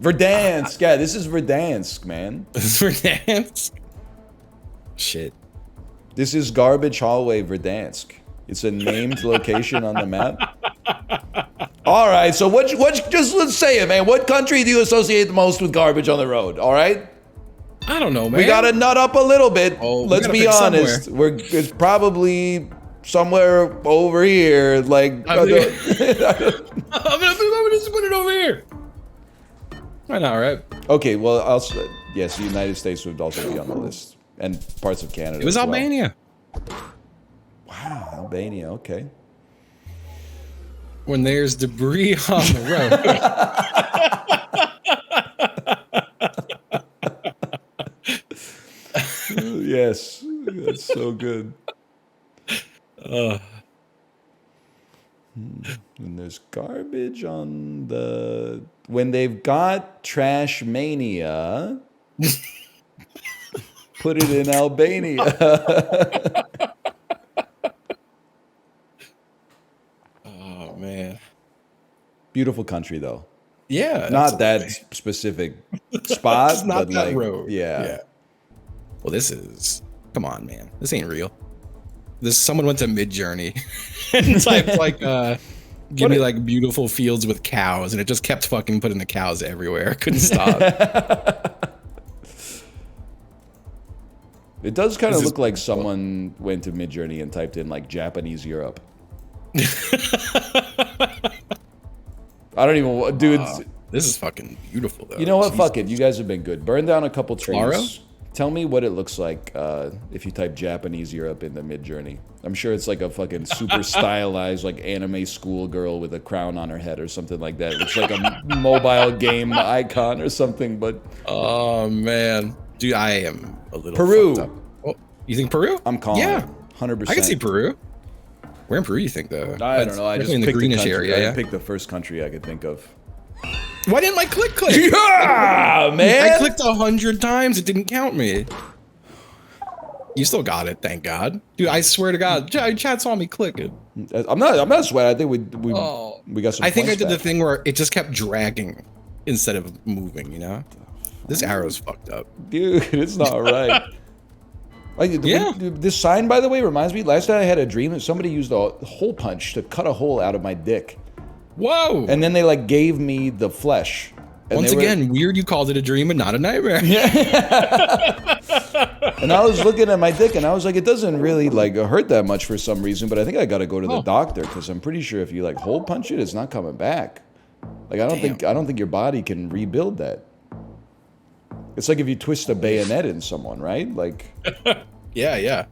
Verdansk. Yeah, this is Verdansk, man. This is Verdansk? Shit. This is Garbage Hallway Verdansk. It's a named location on the map. All right, so what? Just let's say it, man. What country do you associate the most with garbage on the road? All right. I don't know, man. We gotta nut up a little bit. Oh, let's be honest. It's probably somewhere over here. Like I'm gonna just put it over here. Why not, right? Okay, well, yes, the United States would also be on the list, and parts of Canada. It was as well. Albania. Wow, Albania. Okay. When there's debris on the road. Yes, that's so good. And there's garbage on the... When they've got Trashmania, put it in Albania. Oh, man. Beautiful country, though. Yeah. Not that specific spot, not but that like, road. Yeah. Well, this is... Come on, man. This ain't real. Someone went to Midjourney and typed like, give me like beautiful fields with cows, and it just kept fucking putting the cows everywhere. Couldn't stop. It does kind of look like someone went to Midjourney and typed in like Japanese Europe. I don't even, dude. This is fucking beautiful, though. You know what? Jesus. Fuck it. You guys have been good. Burn down a couple trees. Tomorrow? Tell me what it looks like if you type Japanese Europe in the Midjourney. I'm sure it's like a fucking super stylized like anime schoolgirl with a crown on her head or something like that. It looks like a mobile game icon or something. But oh man, dude, I am a little Peru. fucked up. Oh, you think Peru? I'm calling. Yeah, 100%. I can see Peru. Where in Peru you think though? I don't know. I just in the picked greenish country. area. Yeah. I picked the first country I could think of. Why didn't my click? Yeah, man. I clicked 100 times. It didn't count me. You still got it, thank God, dude. I swear to God, chat saw me click it. I'm not sweating. I think we got some. I think I points did the back. thing where it just kept dragging instead of moving. You know, this arrow's fucked up, dude. It's not right. Yeah. This sign, by the way, reminds me. Last night I had a dream that somebody used a hole punch to cut a hole out of my dick. Whoa! And then they like gave me the flesh. And Once again, weird. You called it a dream and not a nightmare. And I was looking at my dick, and I was like, it doesn't really like hurt that much for some reason, but I think I got to go to the doctor because I'm pretty sure if you like hole punch it, it's not coming back. Like I don't think your body can rebuild that. It's like if you twist a bayonet in someone, right? Like. Yeah.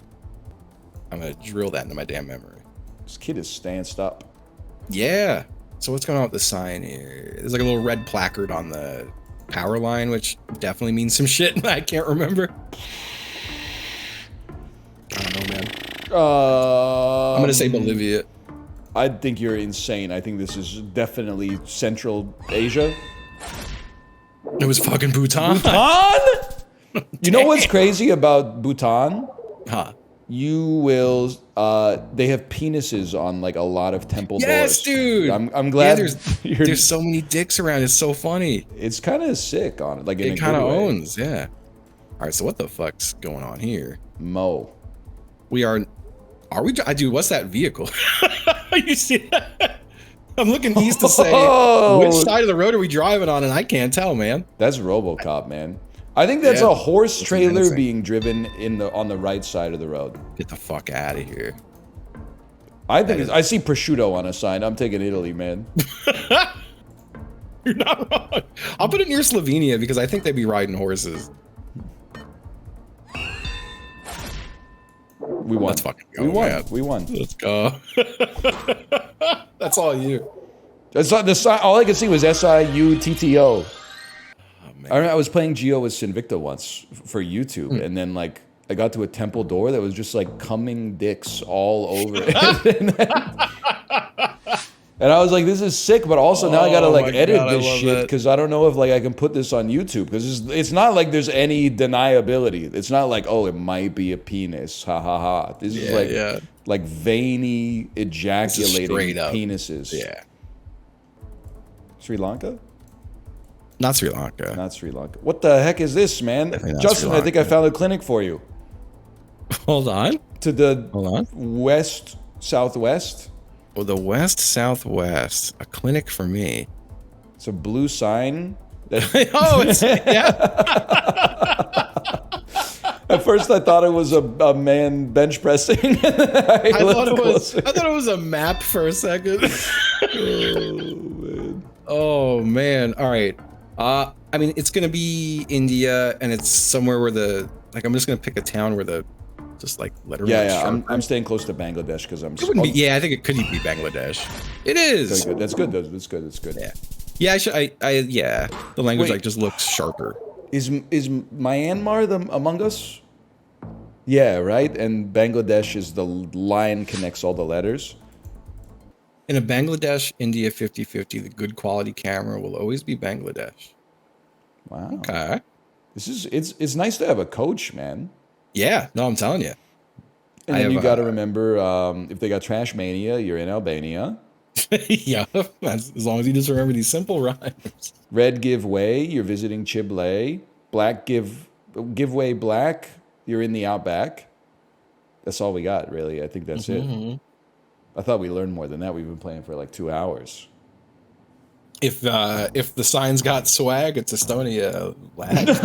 I'm gonna drill that into my damn memory. This kid is stanced up. Yeah. So what's going on with the sign here? There's like a little red placard on the power line, which definitely means some shit I can't remember. I don't know, man. I'm gonna say Bolivia. I think you're insane. I think this is definitely Central Asia. It was fucking Bhutan. Bhutan? You know what's crazy about Bhutan? Huh. You will. They have penises on like a lot of temple doors. Yes, dude. I'm glad. Yeah, there's so many dicks around. It's so funny. It's kind of sick on it. Like in it kind of owns. Yeah. All right. So what the fuck's going on here? Mo. We are Are we? Dude, what's that vehicle? You see that? I'm looking east to say which side of the road are we driving on, and I can't tell, man. That's RoboCop, man. I think that's a horse trailer amazing. being driven on the right side of the road. Get the fuck out of here. I think I see prosciutto on a sign. I'm taking Italy, man. You're not wrong. I'll put it near Slovenia because I think they'd be riding horses. We won. Let's fucking go, we won. man. We won. Let's go. That's all you. That's not the sign. All I could see was SIUTTO. I was playing Geo with Sinvicta once for YouTube, and then like I got to a temple door that was just like coming dicks all over it. And I was like, this is sick, but also now I gotta like edit this shit because I don't know if like I can put this on YouTube because it's not like there's any deniability. It's not like, oh, it might be a penis, ha ha ha. This is like veiny ejaculating penises. Yeah. Sri Lanka? Not Sri Lanka. Not Sri Lanka. What the heck is this, man? Justin, I think I found a clinic for you. Hold on. To the west, southwest. Oh, the west, southwest. A clinic for me. It's a blue sign. At first, I thought it was a man bench pressing. I thought it was a map for a second. Oh man! All right. I mean, it's gonna be India, and it's somewhere where I'm just gonna pick a town where just like lettering. Yeah. I'm staying close to Bangladesh because I'm. I think it could be Bangladesh. It is. Good. That's good. That's good. Yeah. Yeah. The language just looks sharper. Is Myanmar among us? Yeah, right. And Bangladesh is the line connects all the letters. In a Bangladesh-India 50-50, the good quality camera will always be Bangladesh. Wow. Okay. It's nice to have a coach, man. Yeah. No, I'm telling you. And then you got to remember, if they got Trashmania, you're in Albania. Yeah. As long as you just remember these simple rhymes. Red give way, you're visiting Chiblay. Black give way black, you're in the outback. That's all we got, really. I think that's it. I thought we learned more than that. We've been playing for like 2 hours. If the signs got swag, it's Estonia. Let's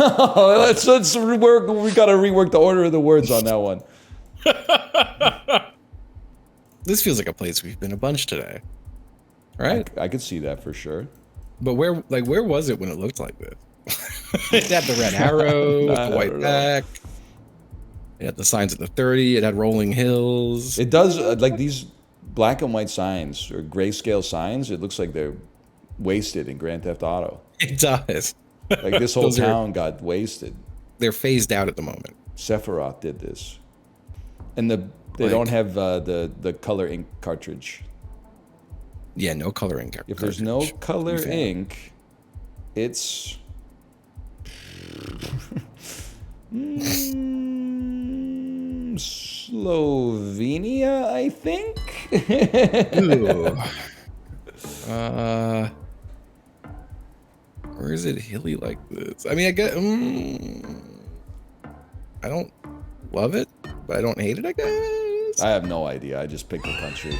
rework. We got to rework the order of the words on that one. This feels like a place we've been a bunch today, right? I could see that for sure. But where was it when it looked like this? It had the red arrow, the white back. It had the signs at the 30. It had rolling hills. It does like these black and white signs or grayscale signs. It looks like they're wasted in Grand Theft Auto. It does. Like this whole town got wasted. They're phased out at the moment. Sephiroth did this, and they don't have the color ink cartridge. Yeah, no color ink. If there's no color ink, it's Slovenia, I think. Where is it hilly like this? I mean, I get. I don't love it, but I don't hate it, I guess. I have no idea. I just picked a country.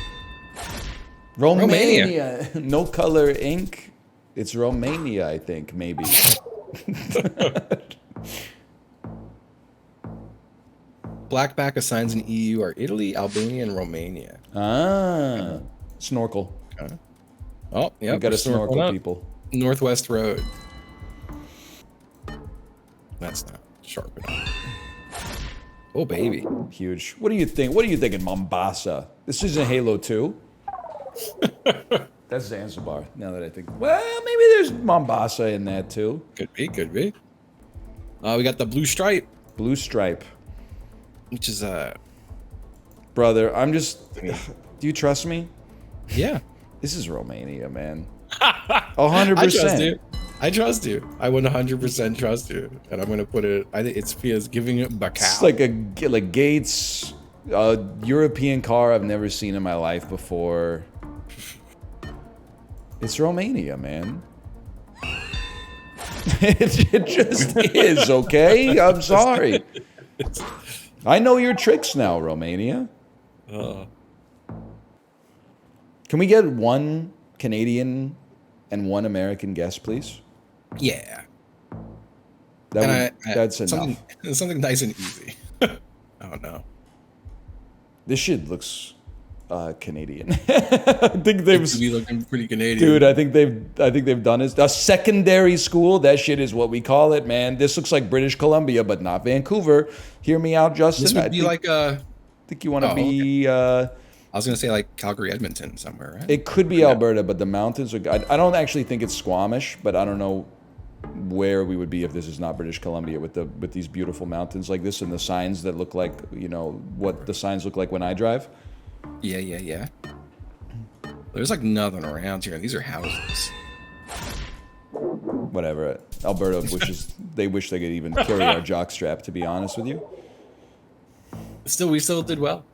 Romania. No color ink. It's Romania, I think, maybe. Black back signs in EU are Italy, Albania, and Romania. Ah. Snorkel. Okay. Oh, yeah. We got to snorkel, people. Northwest Road. That's not sharp enough. Oh, baby. Huge. What do you think? What do you think in Mombasa? This isn't Halo 2. That's Zanzibar, now that I think. Well, maybe there's Mombasa in that, too. Could be, could be. We got the blue stripe. Blue stripe. Which is, Brother, I'm just... Do you trust me? Yeah. This is Romania, man. 100%. I trust you. I 100% trust you. And I'm going to put it... I think it's Pia's giving it Bacau. It's like a Gates European car I've never seen in my life before. It's Romania, man. It just is, okay? I'm sorry. I know your tricks now, Romania. Can we get one Canadian and one American guest, please? Yeah. That's enough. Something nice and easy. Oh no. This shit looks Canadian. I think they've be looking pretty Canadian. Dude, I think they've done it. A secondary school, that shit is what we call it, man. This looks like British Columbia, but not Vancouver. Hear me out, Justin. This would be I think you want to be I was gonna say like Calgary, Edmonton, somewhere, right? It could be Alberta, but the mountains are. I don't actually think it's Squamish, but I don't know where we would be if this is not British Columbia with these beautiful mountains like this and the signs that look like, what the signs look like when I drive. Yeah. There's like nothing around here. These are houses. Whatever. Alberta they wish they could even carry our jockstrap, to be honest with you. We still did well.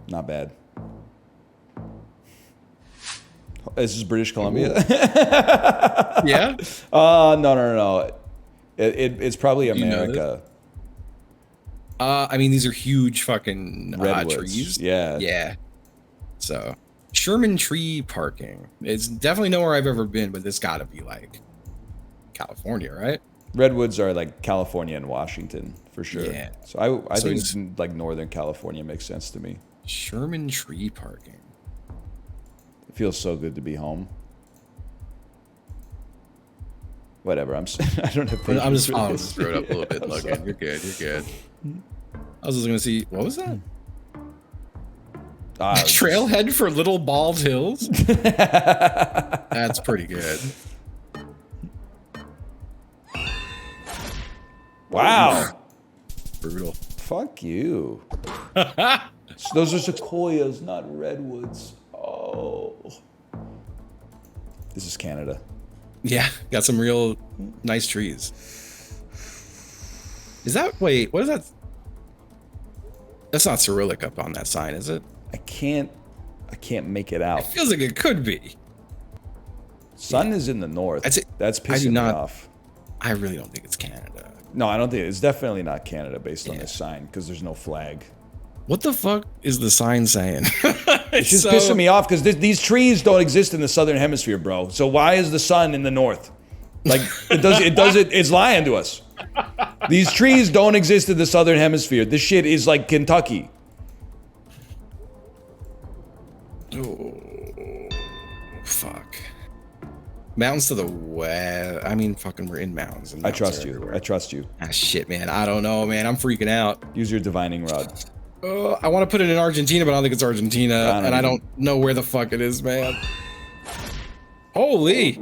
Not bad. This is British Columbia. Yeah. No. It's probably America. I mean, these are huge fucking redwoods. Trees. Yeah. So, Sherman Tree Parking. It's definitely nowhere I've ever been, but it's got to be like California, right? Redwoods are like California and Washington for sure. Yeah. So I think it's like Northern California makes sense to me. Sherman Tree Parking. It feels so good to be home. Whatever. I don't have. I'm just following this road up a little bit and looking. You're good. I was just gonna see. What was that? Trailhead for Little Bald Hills. That's pretty good. Wow. Brutal. Fuck you. Those are sequoias, not redwoods. Oh. This is Canada. Yeah, got some real nice trees. Wait, what is that? That's not Cyrillic up on that sign, is it? I can't make it out. It feels like it could be. Sun is in the north. That's pissing me off. I really don't think it's Canada. No, I don't think it's definitely not Canada based on this sign because there's no flag. What the fuck is the sign saying? It's just pissing me off because these trees don't exist in the southern hemisphere, bro. So why is the sun in the north? Like it's lying to us. These trees don't exist in the southern hemisphere. This shit is like Kentucky. Oh, fuck. Mountains to the west. I mean, fucking, we're in mountains. And I trust you. I trust you. Ah, shit, man. I don't know, man. I'm freaking out. Use your divining rod. I want to put it in Argentina, but I don't think it's Argentina. I don't know where the fuck it is, man. Holy.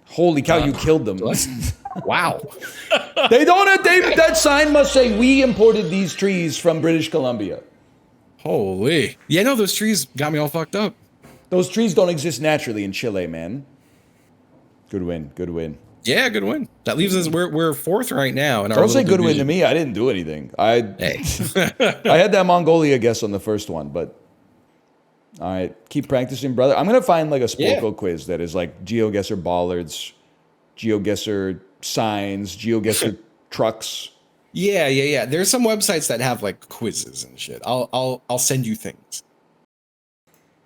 Holy cow, you killed them. Wow. That sign must say, we imported these trees from British Columbia. Holy. Yeah, no, those trees got me all fucked up. Those trees don't exist naturally in Chile, man. Good win. Yeah, good win. That leaves us, we're fourth right now. Don't say good win to me. I didn't do anything. I had that Mongolia guess on the first one, but all right, keep practicing, brother. I'm going to find like a Sporkle quiz that is like GeoGuessr bollards, GeoGuessr signs, GeoGuessr trucks. Yeah. There's some websites that have like quizzes and shit. I'll send you things.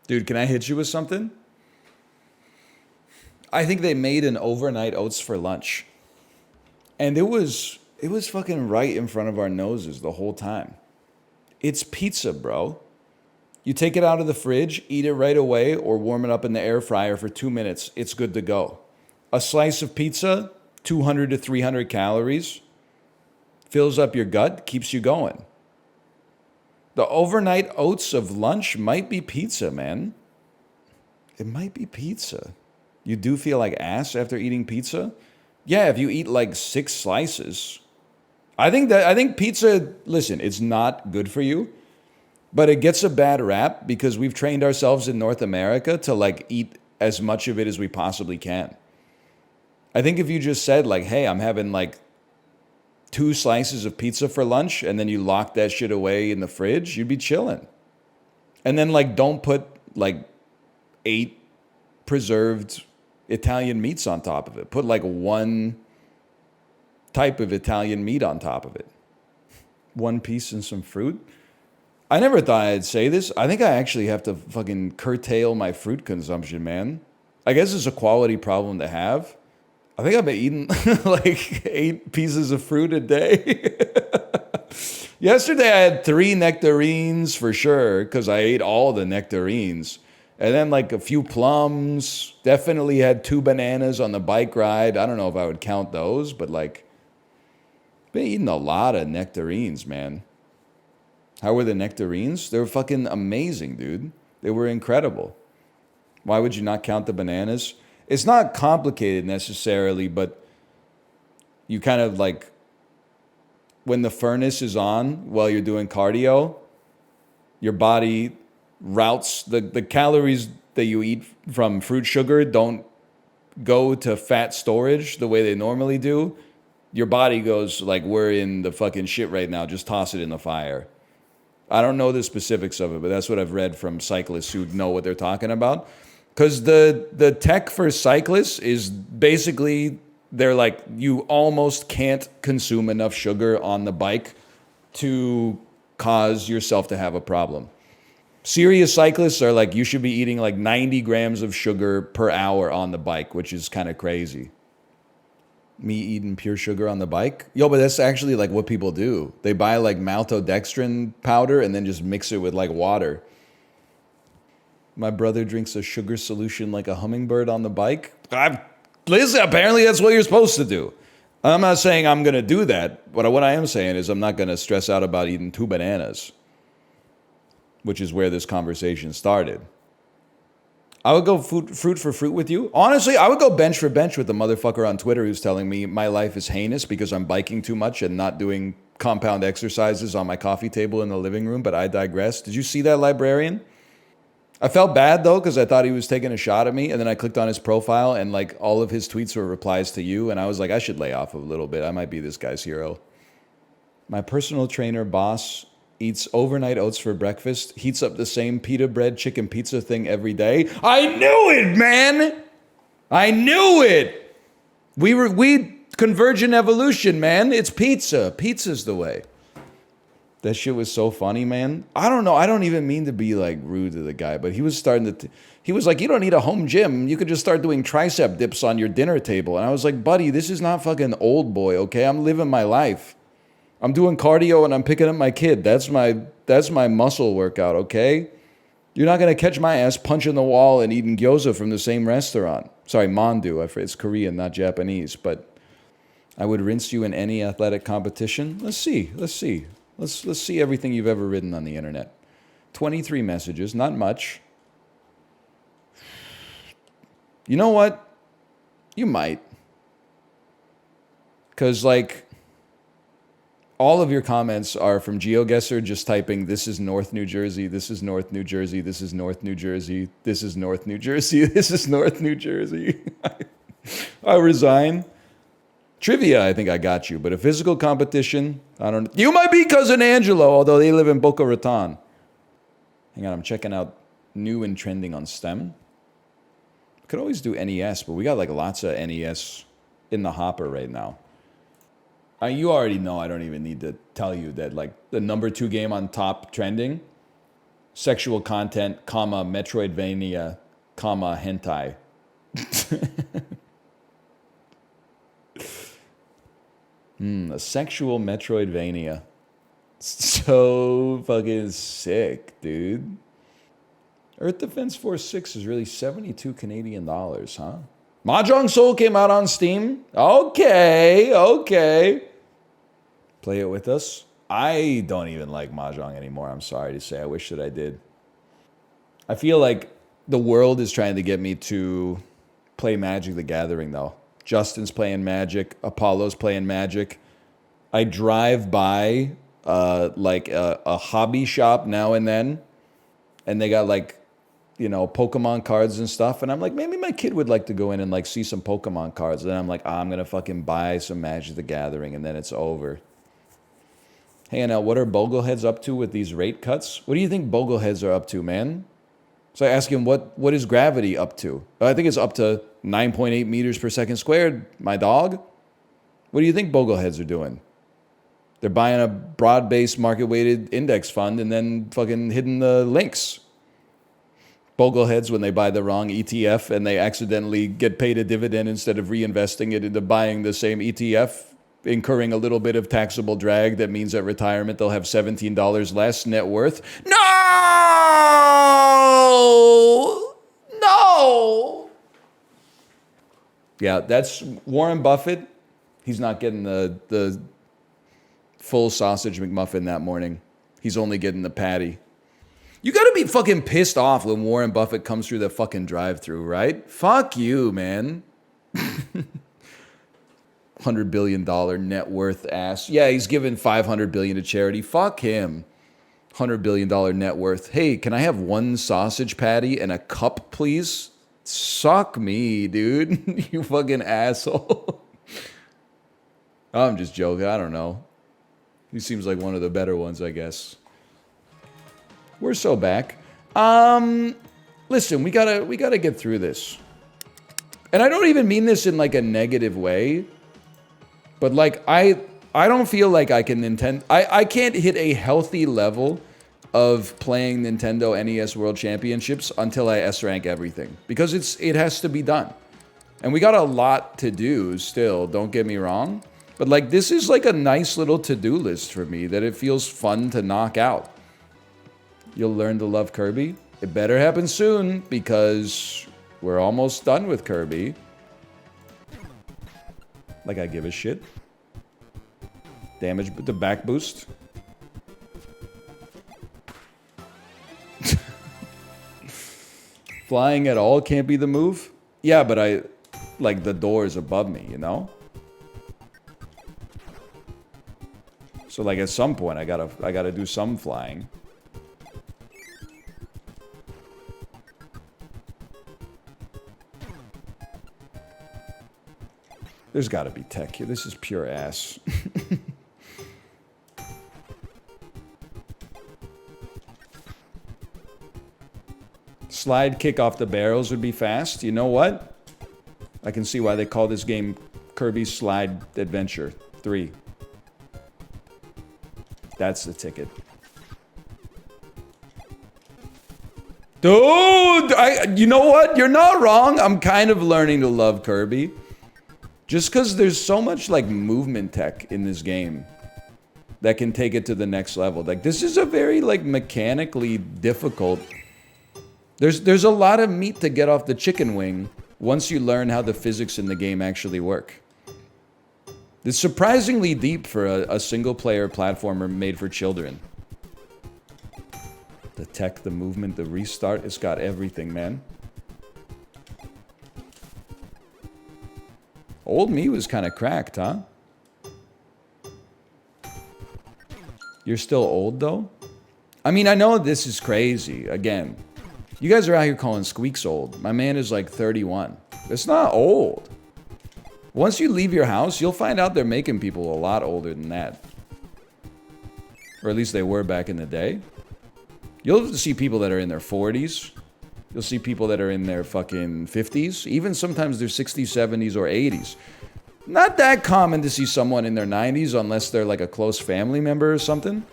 Dude, can I hit you with something? I think they made an overnight oats for lunch. And it was fucking right in front of our noses the whole time. It's pizza, bro. You take it out of the fridge, eat it right away, or warm it up in the air fryer for 2 minutes. It's good to go. A slice of pizza, 200 to 300 calories, fills up your gut, keeps you going. The overnight oats of lunch might be pizza, man. It might be pizza. You do feel like ass after eating pizza? Yeah, if you eat like 6 slices. I think pizza, listen, it's not good for you, but it gets a bad rap because we've trained ourselves in North America to like eat as much of it as we possibly can. I think if you just said like, hey, I'm having like 2 slices of pizza for lunch, and then you lock that shit away in the fridge, you'd be chilling. And then like, don't put like 8 preserved Italian meats on top of it. Put like 1 type of Italian meat on top of it. 1 piece and some fruit. I never thought I'd say this. I think I actually have to fucking curtail my fruit consumption, man. I guess it's a quality problem to have. I think I've been eating like 8 pieces of fruit a day. Yesterday I had 3 nectarines for sure because I ate all the nectarines. And then like a few plums. Definitely had 2 bananas on the bike ride. I don't know if I would count those, but like, been eating a lot of nectarines, man. How were the nectarines? They were fucking amazing, dude. They were incredible. Why would you not count the bananas? It's not complicated necessarily, but you kind of like, when the furnace is on while you're doing cardio, your body routes the calories that you eat from fruit sugar don't go to fat storage the way they normally do. Your body goes like, we're in the fucking shit right now. Just toss it in the fire. I don't know the specifics of it, but that's what I've read from cyclists who know what they're talking about. Because the tech for cyclists is basically, they're like, you almost can't consume enough sugar on the bike to cause yourself to have a problem. Serious cyclists are like, you should be eating like 90 grams of sugar per hour on the bike, which is kind of crazy. Me eating pure sugar on the bike? Yo, but that's actually like what people do. They buy like maltodextrin powder and then just mix it with like water. My brother drinks a sugar solution like a hummingbird on the bike. Listen, apparently that's what you're supposed to do. I'm not saying I'm going to do that. But what I am saying is I'm not going to stress out about eating 2 bananas, which is where this conversation started. I would go fruit for fruit with you. Honestly, I would go bench for bench with the motherfucker on Twitter who's telling me my life is heinous because I'm biking too much and not doing compound exercises on my coffee table in the living room, but I digress. Did you see that, librarian? I felt bad though because I thought he was taking a shot at me, and then I clicked on his profile and like all of his tweets were replies to you, and I was like, I should lay off a little bit. I might be this guy's hero. My personal trainer boss eats overnight oats for breakfast, heats up the same pita bread chicken pizza thing every day. I knew it, man. I knew it. We convergent evolution, man. It's pizza. Pizza's the way. That shit was so funny, man. I don't know. I don't even mean to be like rude to the guy, but he was starting to, he was like, you don't need a home gym. You could just start doing tricep dips on your dinner table. And I was like, buddy, this is not fucking old boy, okay? I'm living my life. I'm doing cardio and I'm picking up my kid. That's my muscle workout, okay? You're not going to catch my ass punching the wall and eating gyoza from the same restaurant. Sorry, mandu. It's Korean, not Japanese. But I would rinse you in any athletic competition. Let's see. Let's see everything you've ever written on the internet. 23 messages, not much. You know what? You might. Because, like, all of your comments are from GeoGuessr just typing, this is North New Jersey, this is North New Jersey, this is North New Jersey, this is North New Jersey, this is North New Jersey. I resign. Trivia, I think I got you, but a physical competition, I don't know. You might be Cousin Angelo, although they live in Boca Raton. Hang on, I'm checking out new and trending on STEM. Could always do NES, but we got like lots of NES in the hopper right now. You already know, I don't even need to tell you that, like, the number 2 game on top trending, sexual content, comma, metroidvania, comma, hentai. A sexual metroidvania. So fucking sick, dude. Earth Defense Force 6 is really 72 Canadian dollars, huh? Mahjong Soul came out on Steam. Okay. Play it with us. I don't even like Mahjong anymore. I'm sorry to say. I wish that I did. I feel like the world is trying to get me to play Magic the Gathering, though. Justin's playing Magic. Apollo's playing Magic. I drive by like a hobby shop now and then, and they got like, you know, Pokemon cards and stuff. And I'm like, maybe my kid would like to go in and like see some Pokemon cards. And then I'm like, I'm going to fucking buy some Magic the Gathering. And then it's over. Hey, now, what are Bogleheads up to with these rate cuts? What do you think Bogleheads are up to, man? So I ask him, what is gravity up to? I think it's up to 9.8 meters per second squared, my dog. What do you think Bogleheads are doing? They're buying a broad-based market-weighted index fund and then fucking hitting the links. Bogleheads when they buy the wrong ETF and they accidentally get paid a dividend instead of reinvesting it into buying the same ETF, incurring a little bit of taxable drag that means at retirement they'll have $17 less net worth. No! No! Yeah, that's Warren Buffett. He's not getting the full sausage McMuffin that morning. He's only getting the patty. You gotta be fucking pissed off when Warren Buffett comes through the fucking drive-thru, right? Fuck you, man. $100 billion net worth ass. Yeah, he's giving $500 billion to charity. Fuck him. $100 billion net worth. Hey, can I have one sausage patty and a cup, please? Suck me, dude. You fucking asshole. I'm just joking. I don't know. He seems like one of the better ones, I guess. We're so back. Listen, we gotta get through this. And I don't even mean this in like a negative way. But like I don't feel like I can I can't hit a healthy level of playing Nintendo NES World Championships until I S rank everything. Because it has to be done. And we got a lot to do still, don't get me wrong. But like this is like a nice little to-do list for me that it feels fun to knock out. You'll learn to love Kirby. It better happen soon because we're almost done with Kirby. Like I give a shit. Damage the back boost. Flying at all can't be the move. Yeah, but like the door is above me, you know? So like at some point I gotta do some flying. There's got to be tech here. This is pure ass. Slide kick off the barrels would be fast. You know what? I can see why they call this game Kirby's Slide Adventure 3. That's the ticket. Dude! You know what? You're not wrong. I'm kind of learning to love Kirby. Just because there's so much like movement tech in this game that can take it to the next level. Like this is a very like mechanically difficult. There's a lot of meat to get off the chicken wing once you learn how the physics in the game actually work. It's surprisingly deep for a single player platformer made for children. The tech, the movement, the restart, it's got everything, man. Old me was kind of cracked, huh? You're still old, though? I mean, I know this is crazy. Again, you guys are out here calling Squeaks old. My man is like 31. It's not old. Once you leave your house, you'll find out they're making people a lot older than that. Or at least they were back in the day. You'll see people that are in their 40s. You'll see people that are in their fucking 50s. Even sometimes their 60s, 70s, or 80s. Not that common to see someone in their 90s unless they're like a close family member or something.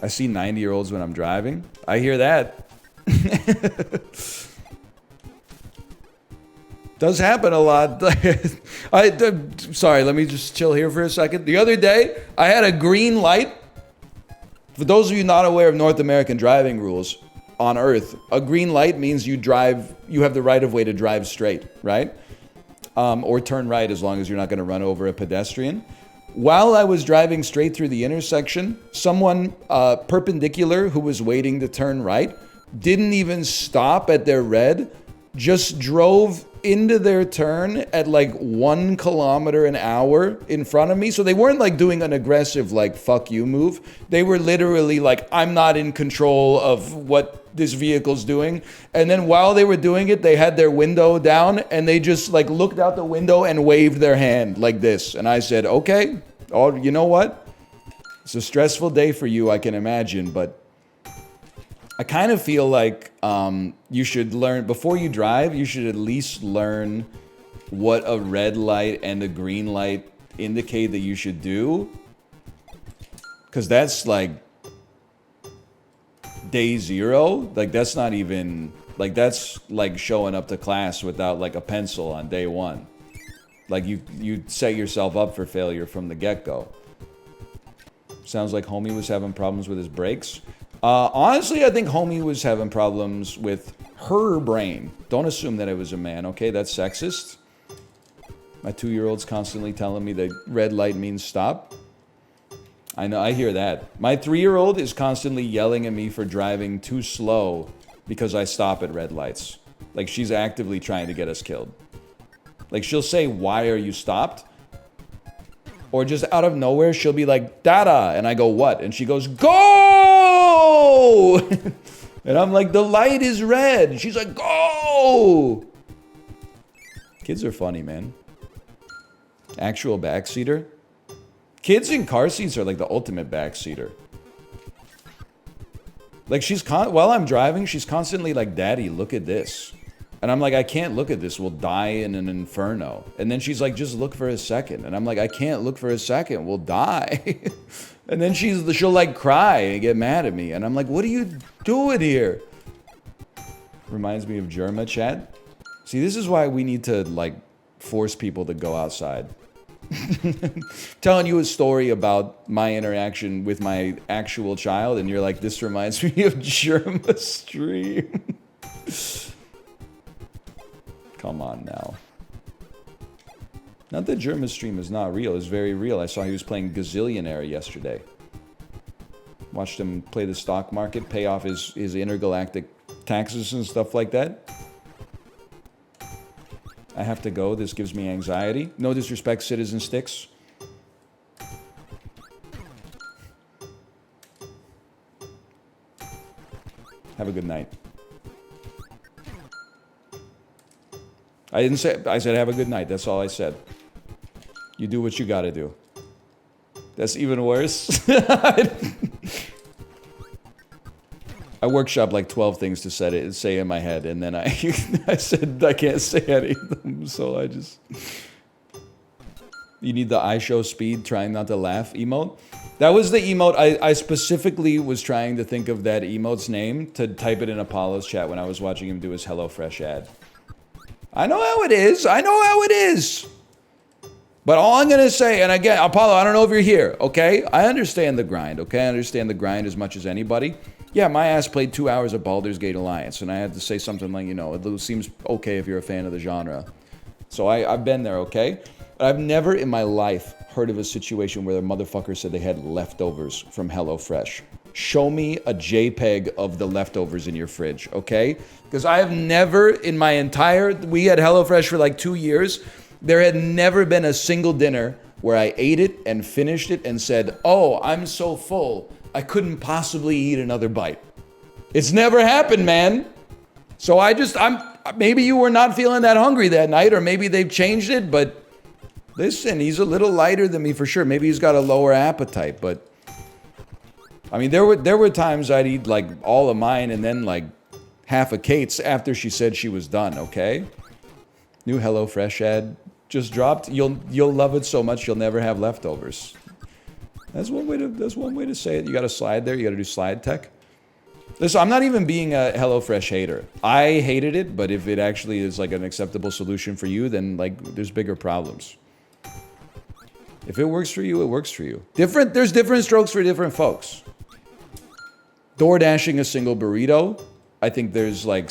I see 90-year-olds when I'm driving. I hear that. Does happen a lot. Sorry, let me just chill here for a second. The other day, I had a green light. For those of you not aware of North American driving rules, on Earth, a green light means you have the right of way to drive straight, right? Or turn right as long as you're not going to run over a pedestrian. While I was driving straight through the intersection, someone perpendicular who was waiting to turn right didn't even stop at their red, just drove into their turn at like 1 kilometer an hour in front of me. So they weren't like doing an aggressive like fuck you move. They were literally like, I'm not in control of what this vehicle's doing. And then while they were doing it, they had their window down and they just like looked out the window and waved their hand like this. And I said, okay, oh, you know what? It's a stressful day for you, I can imagine, but I kind of feel like you should learn, before you drive, you should at least learn what a red light and a green light indicate that you should do. Because that's like day 0. Like, that's not even, like, that's like showing up to class without like a pencil on day 1. Like, you set yourself up for failure from the get-go. Sounds like homie was having problems with his brakes. Honestly, I think homie was having problems with her brain. Don't assume that it was a man, okay? That's sexist. My 2-year-old's constantly telling me that red light means stop. I know, I hear that. My 3-year-old is constantly yelling at me for driving too slow because I stop at red lights. Like, she's actively trying to get us killed. Like, she'll say, "Why are you stopped?" Or just out of nowhere, she'll be like, "Dada," and I go, "What?" And she goes, "Go!" And I'm like, "The light is red." And she's like, "Go!" Kids are funny, man. Actual backseater. Kids in car seats are like the ultimate backseater. Like, while I'm driving, she's constantly like, "Daddy, look at this." And I'm like, "I can't look at this. We'll die in an inferno." And then she's like, "Just look for a second." And I'm like, "I can't look for a second. We'll die." And then she'll like cry and get mad at me. And I'm like, "What are you doing here?" Reminds me of Jerma, chat. See, this is why we need to like force people to go outside. Telling you a story about my interaction with my actual child, and you're like, "This reminds me of Jerma stream." Come on now. Not that Jerma's stream is not real. It's very real. I saw he was playing Gazillionaire yesterday. Watched him play the stock market, pay off his intergalactic taxes and stuff like that. I have to go. This gives me anxiety. No disrespect, Citizen Sticks. Have a good night. I said have a good night. That's all I said. You do what you gotta do. That's even worse. I workshopped like 12 things to say in my head, and then I said I can't say any of them, so I just... You need the I show speed, trying not to laugh emote. That was the emote. I specifically was trying to think of that emote's name to type it in Apollo's chat when I was watching him do his HelloFresh ad. I know how it is. I know how it is. But all I'm going to say, and again, Apollo, I don't know if you're here, okay? I understand the grind, okay? I understand the grind as much as anybody. Yeah, my ass played 2 hours of Baldur's Gate Alliance, and I had to say something like, you know, it seems okay if you're a fan of the genre. So I've been there, okay? But I've never in my life heard of a situation where the motherfucker said they had leftovers from HelloFresh. Show me a JPEG of the leftovers in your fridge, okay? Because I have never in my entire... We had HelloFresh for like 2 years. There had never been a single dinner where I ate it and finished it and said, "Oh, I'm so full, I couldn't possibly eat another bite." It's never happened, man. So maybe you were not feeling that hungry that night, or maybe they've changed it, but listen, he's a little lighter than me for sure. Maybe he's got a lower appetite, but I mean, there were times I'd eat like all of mine and then like half of Kate's after she said she was done, okay? New HelloFresh ad just dropped. You'll love it so much you'll never have leftovers. That's one way to say it. You got to slide there. You got to do slide tech. Listen, I'm not even being a HelloFresh hater. I hated it, but if it actually is like an acceptable solution for you, then like there's bigger problems. If it works for you, it works for you. There's different strokes for different folks. Door dashing a single burrito, I think there's like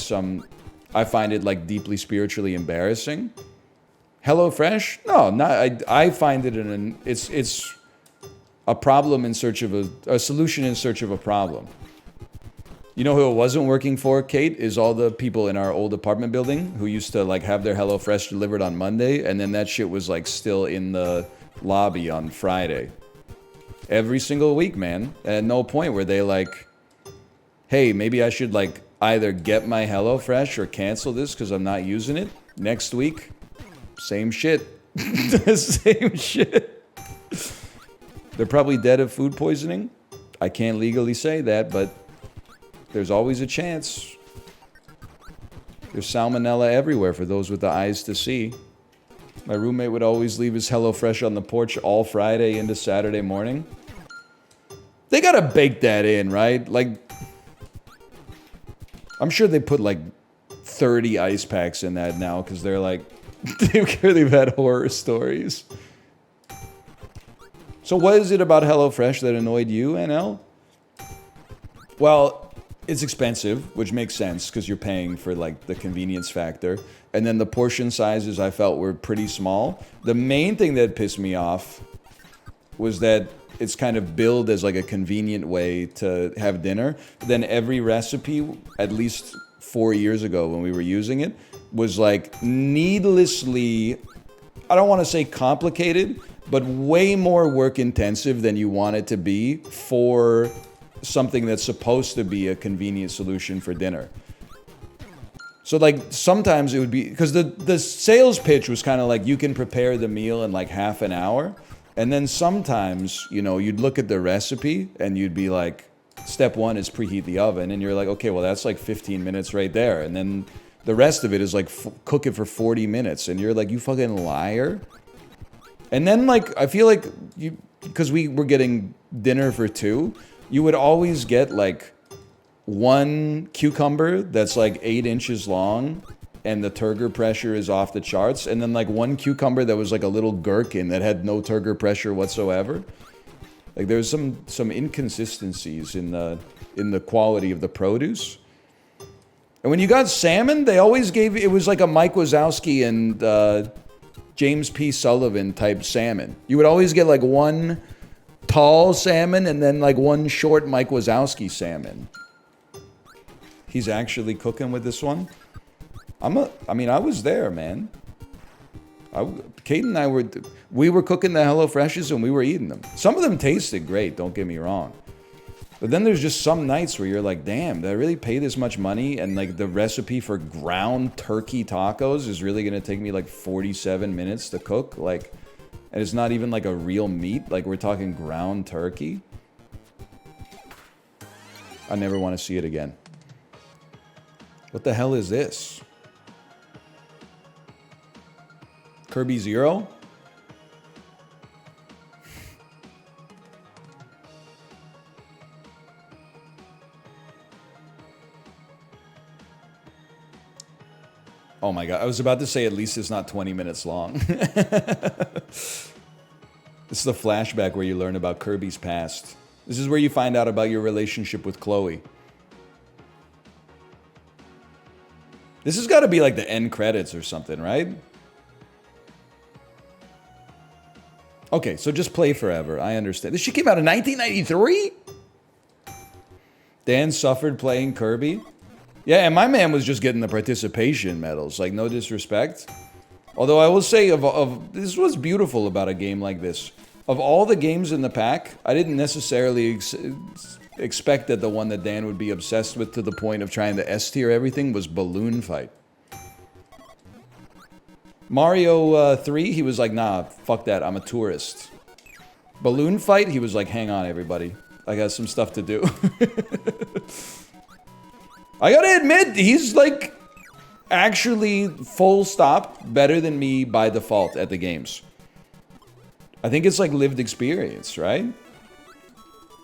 I find it like deeply spiritually embarrassing. HelloFresh? No, not. I find it it's a problem in search of a solution in search of a problem. You know who it wasn't working for, Kate, is all the people in our old apartment building who used to like have their HelloFresh delivered on Monday, and then that shit was like still in the lobby on Friday. Every single week, man. And at no point were they like, "Hey, maybe I should like either get my HelloFresh or cancel this because I'm not using it." Next week, same shit. Same shit. They're probably dead of food poisoning. I can't legally say that, but there's always a chance. There's salmonella everywhere for those with the eyes to see. My roommate would always leave his HelloFresh on the porch all Friday into Saturday morning. gotta bake that in, right? Like, I'm sure they put like 30 ice packs in that now because they're like, they've had horror stories. So what is it about HelloFresh that annoyed you, NL? Well, it's expensive, which makes sense because you're paying for like the convenience factor. And then the portion sizes I felt were pretty small. The main thing that pissed me off was that it's kind of billed as like a convenient way to have dinner. Then every recipe, at least 4 years ago when we were using it, was like needlessly, I don't want to say complicated, but way more work intensive than you want it to be for something that's supposed to be a convenient solution for dinner. So like sometimes it would be, because the sales pitch was kind of like you can prepare the meal in like half an hour. And then sometimes, you know, you'd look at the recipe and you'd be like, step one is preheat the oven. And you're like, okay, well that's like 15 minutes right there. And then the rest of it is like cook it for 40 minutes. And you're like, you fucking liar. And then like, I feel like you, because we were getting dinner for two, you would always get like one cucumber that's like 8 inches long and the turgor pressure is off the charts, and then like one cucumber that was like a little gherkin that had no turgor pressure whatsoever. Like there's some inconsistencies in the quality of the produce. And when you got salmon, they always gave, it was like a Mike Wazowski and James P. Sullivan type salmon. You would always get like one tall salmon and then like one short Mike Wazowski salmon. He's actually cooking with this one. I mean, I was there, man. Kate and I were cooking the HelloFreshes and we were eating them. Some of them tasted great, don't get me wrong. But then there's just some nights where you're like, damn, did I really pay this much money? And like the recipe for ground turkey tacos is really gonna take me like 47 minutes to cook. Like, and it's not even like a real meat. Like we're talking ground turkey. I never want to see it again. What the hell is this? Kirby 0? Oh my god, I was about to say at least it's not 20 minutes long. This is the flashback where you learn about Kirby's past. This is where you find out about your relationship with Chloe. This has got to be like the end credits or something, right? Okay, so just play forever. I understand. This shit came out in 1993? Dan suffered playing Kirby? Yeah, and my man was just getting the participation medals. Like, no disrespect. Although I will say, this was beautiful about a game like this. Of all the games in the pack, I didn't necessarily expect that the one that Dan would be obsessed with to the point of trying to S-tier everything was Balloon Fight. Mario 3, he was like, nah, fuck that, I'm a tourist. Balloon Fight, he was like, hang on everybody, I got some stuff to do. I gotta admit, he's like, actually, full stop, better than me by default at the games. I think it's like lived experience, right?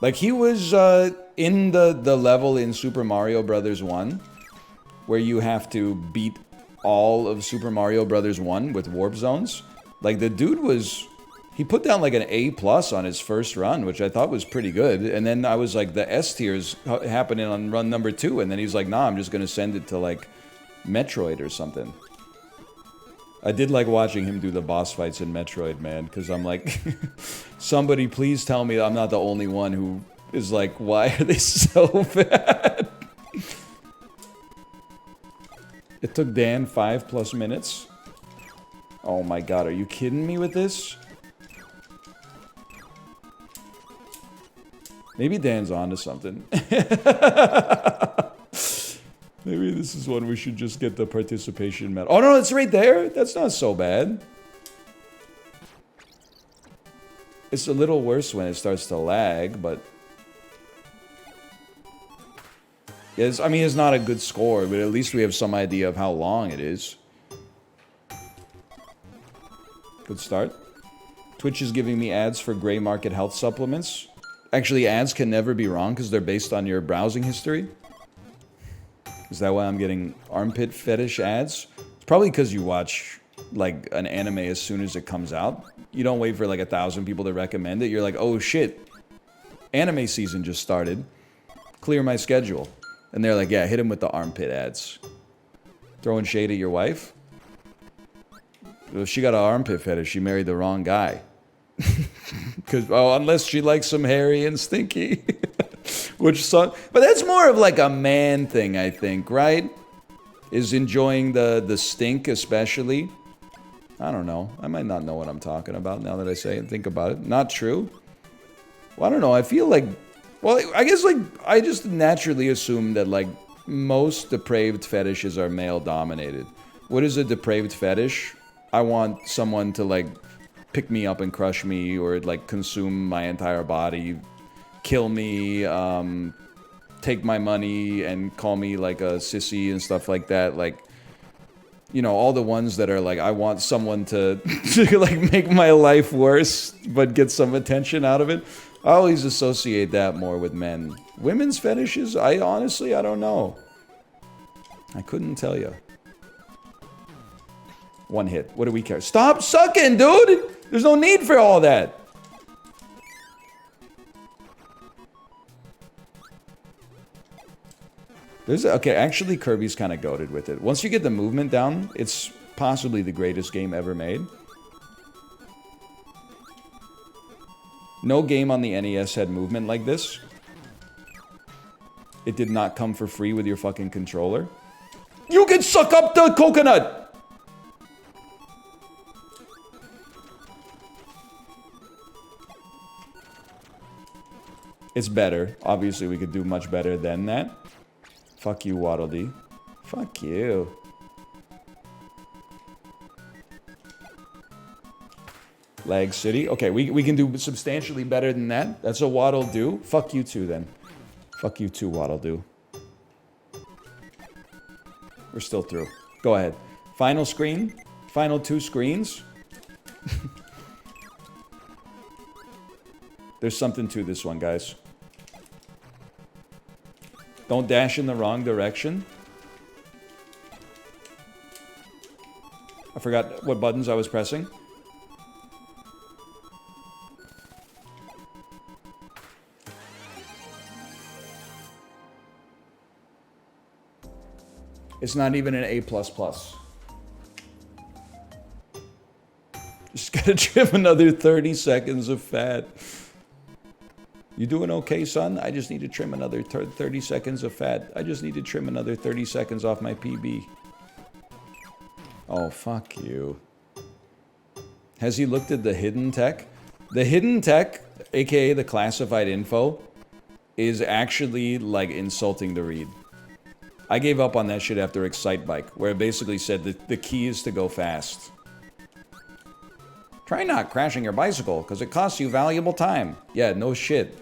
Like he was in the level in Super Mario Brothers 1 where you have to beat all of Super Mario Brothers 1 with warp zones. Like the dude was, he put down like an A+ on his first run, which I thought was pretty good. And then I was like, the S tiers happening on run number 2. And then he's like, nah, I'm just going to send it to like Metroid or something. I did like watching him do the boss fights in Metroid, man, because I'm like, somebody please tell me I'm not the only one who is like, why are they so bad? It took Dan 5+ minutes. Oh my god, are you kidding me with this? Maybe Dan's onto something. Maybe this is one we should just get the participation medal. Oh no, it's right there. That's not so bad. It's a little worse when it starts to lag, but... Yes, I mean, it's not a good score, but at least we have some idea of how long it is. Good start. Twitch is giving me ads for gray market health supplements. Actually, ads can never be wrong because they're based on your browsing history. Is that why I'm getting armpit fetish ads? It's probably because you watch, like, an anime as soon as it comes out. You don't wait for, like, 1,000 people to recommend it. You're like, oh, shit. Anime season just started. Clear my schedule. And they're like, yeah, hit him with the armpit ads. Throwing shade at your wife? If she got an armpit fetish, she married the wrong guy. Because, oh, unless she likes some hairy and stinky. Which song? But that's more of like a man thing, I think, right? Is enjoying the stink, especially. I don't know. I might not know what I'm talking about now that I say and think about it. Not true. Well, I don't know. I feel like, well, I guess like I just naturally assume that like most depraved fetishes are male dominated. What is a depraved fetish? I want someone to like pick me up and crush me, or like consume my entire body, kill me, take my money and call me like a sissy and stuff like that. Like, you know, all the ones that are like, I want someone to, to like make my life worse, but get some attention out of it. I always associate that more with men. Women's fetishes, I honestly, I don't know. I couldn't tell you. One hit. What do we care? Stop sucking, dude! There's no need for all that. Okay, actually Kirby's kind of goated with it. Once you get the movement down, it's possibly the greatest game ever made. No game on the NES had movement like this. It did not come for free with your fucking controller. You can suck up the coconut! It's better. Obviously, we could do much better than that. Fuck you, Waddle Dee. Fuck you. Lag City. Okay, we can do substantially better than that. That's a Waddle Do. Fuck you too, then. Fuck you too, Waddle Do. We're still through. Go ahead. Final screen. Final 2 screens. There's something to this one, guys. Don't dash in the wrong direction. I forgot what buttons I was pressing. It's not even an A++. Just gotta trim another 30 seconds of fat. You doing okay, son? I just need to trim another 30 seconds of fat. I just need to trim another 30 seconds off my PB. Oh, fuck you. Has he looked at the hidden tech? The hidden tech, aka the classified info, is actually like insulting to read. I gave up on that shit after Excite Bike, where it basically said that the key is to go fast. Try not crashing your bicycle, because it costs you valuable time. Yeah, no shit.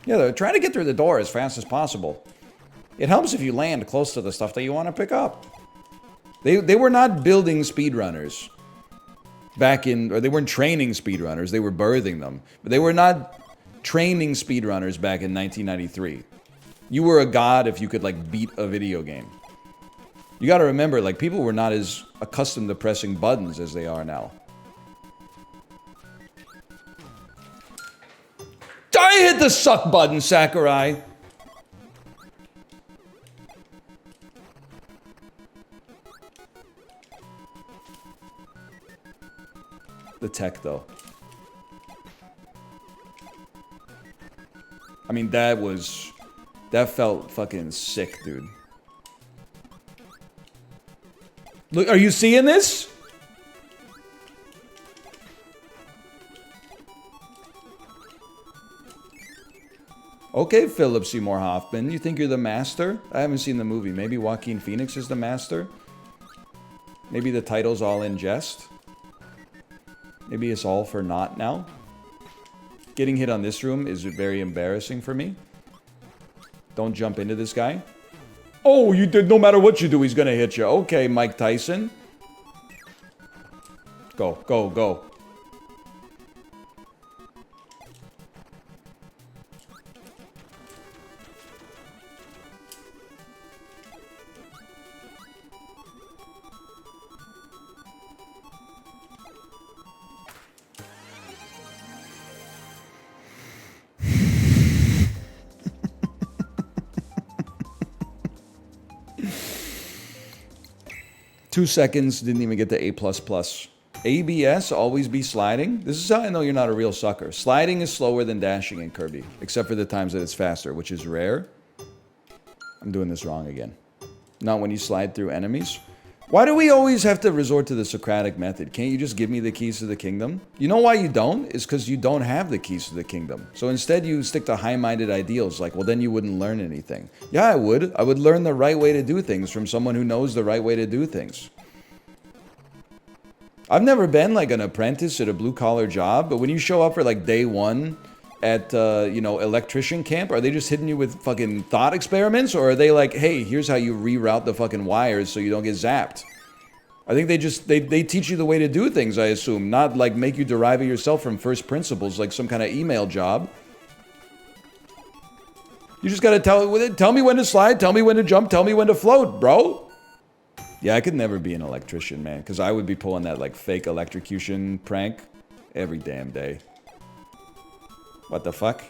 Yeah, they're trying to get through the door as fast as possible. It helps if you land close to the stuff that you want to pick up. They were not building speedrunners back in, or they weren't training speedrunners, they were birthing them. But they were not training speedrunners back in 1993. You were a god if you could, like, beat a video game. You gotta remember, like, people were not as accustomed to pressing buttons as they are now. I hit the suck button, Sakurai! The tech, though. I mean, that felt fucking sick, dude. Look, are you seeing this? Okay, Philip Seymour Hoffman, you think you're the master? I haven't seen the movie. Maybe Joaquin Phoenix is the master? Maybe the title's all in jest? Maybe it's all for naught now? Getting hit on this room is very embarrassing for me. Don't jump into this guy. Oh, you did. No matter what you do, he's gonna hit you. Okay, Mike Tyson. Go, go, go. 2 seconds, didn't even get to A++. ABS, always be sliding. This is how I know you're not a real sucker. Sliding is slower than dashing in Kirby, except for the times that it's faster, which is rare. I'm doing this wrong again. Not when you slide through enemies. Why do we always have to resort to the Socratic method? Can't you just give me the keys to the kingdom? You know why you don't? It's because you don't have the keys to the kingdom. So instead you stick to high-minded ideals, like, well, then you wouldn't learn anything. Yeah, I would. I would learn the right way to do things from someone who knows the right way to do things. I've never been like an apprentice at a blue-collar job, but when you show up for like day one at, you know, electrician camp, are they just hitting you with fucking thought experiments? Or are they like, hey, here's how you reroute the fucking wires so you don't get zapped? I think they teach you the way to do things, I assume, not like make you derive it yourself from first principles like some kind of email job. You just gotta tell me when to slide, tell me when to jump, tell me when to float, bro. Yeah, I could never be an electrician, man, because I would be pulling that like fake electrocution prank every damn day. What the fuck?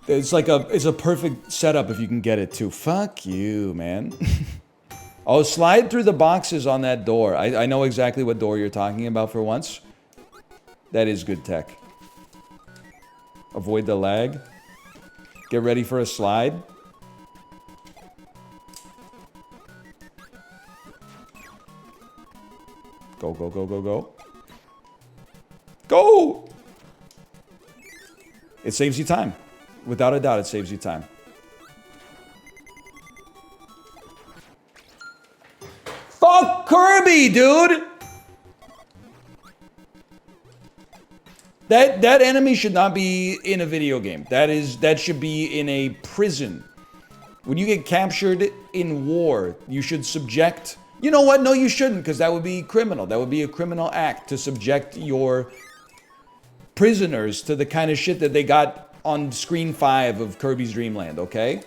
It's like it's a perfect setup if you can get it too. Fuck you, man. Oh, slide through the boxes on that door. I know exactly what door you're talking about for once. That is good tech. Avoid the lag. Get ready for a slide. Go, go, go, go, go. Go! It saves you time. Without a doubt, it saves you time. Fuck Kirby, dude! That enemy should not be in a video game. That should be in a prison. When you get captured in war, you should subject... You know what? No, you shouldn't, because that would be criminal. That would be a criminal act to subject your prisoners to the kind of shit that they got on screen 5 of Kirby's Dream Land, okay?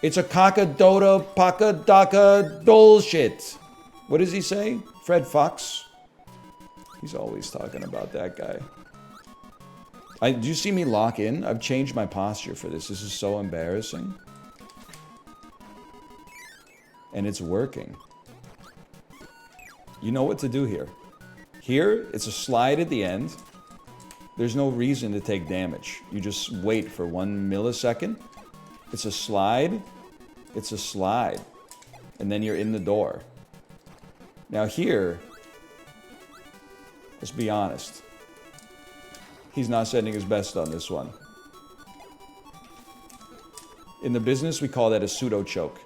It's a cock-a-doda, paka-daka bullshit. What does he say? Fred Fox? He's always talking about that guy. Do you see me lock in? I've changed my posture for this. This is so embarrassing. And it's working. You know what to do here. Here, it's a slide at the end. There's no reason to take damage. You just wait for 1 millisecond. It's a slide. It's a slide. And then you're in the door. Now here, let's be honest. He's not setting his best on this one. In the business, we call that a pseudo choke.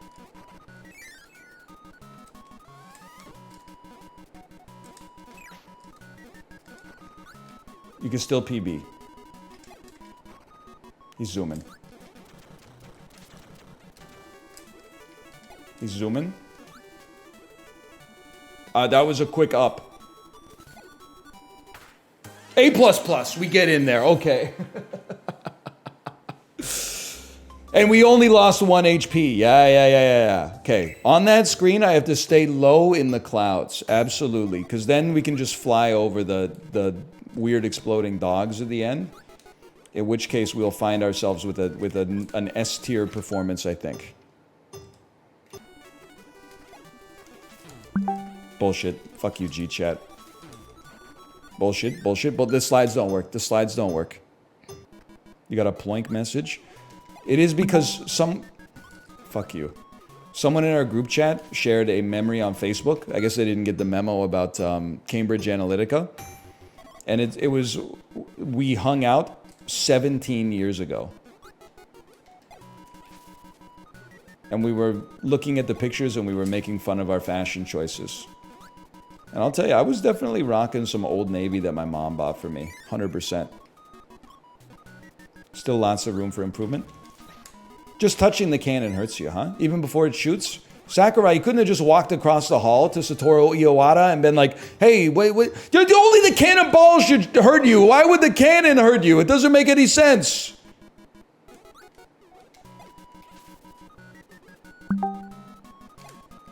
You can still PB. He's zooming. He's zooming. That was a quick up. A++, we get in there, okay. And we only lost 1 HP. Yeah. Okay, on that screen, I have to stay low in the clouds. Absolutely, because then we can just fly over the weird exploding dogs at the end. In which case, we'll find ourselves with an S-tier performance, I think. Bullshit. Fuck you, G-chat. Bullshit. But the slides don't work. The slides don't work. You got a ploink message? It is because fuck you. Someone in our group chat shared a memory on Facebook. I guess they didn't get the memo about Cambridge Analytica. And it was... We hung out 17 years ago. And we were looking at the pictures and we were making fun of our fashion choices. And I'll tell you, I was definitely rocking some Old Navy that my mom bought for me. 100%. Still lots of room for improvement. Just touching the cannon hurts you, huh? Even before it shoots? Sakurai, you couldn't have just walked across the hall to Satoru Iwata and been like, hey, wait. Only the cannonball should hurt you. Why would the cannon hurt you? It doesn't make any sense.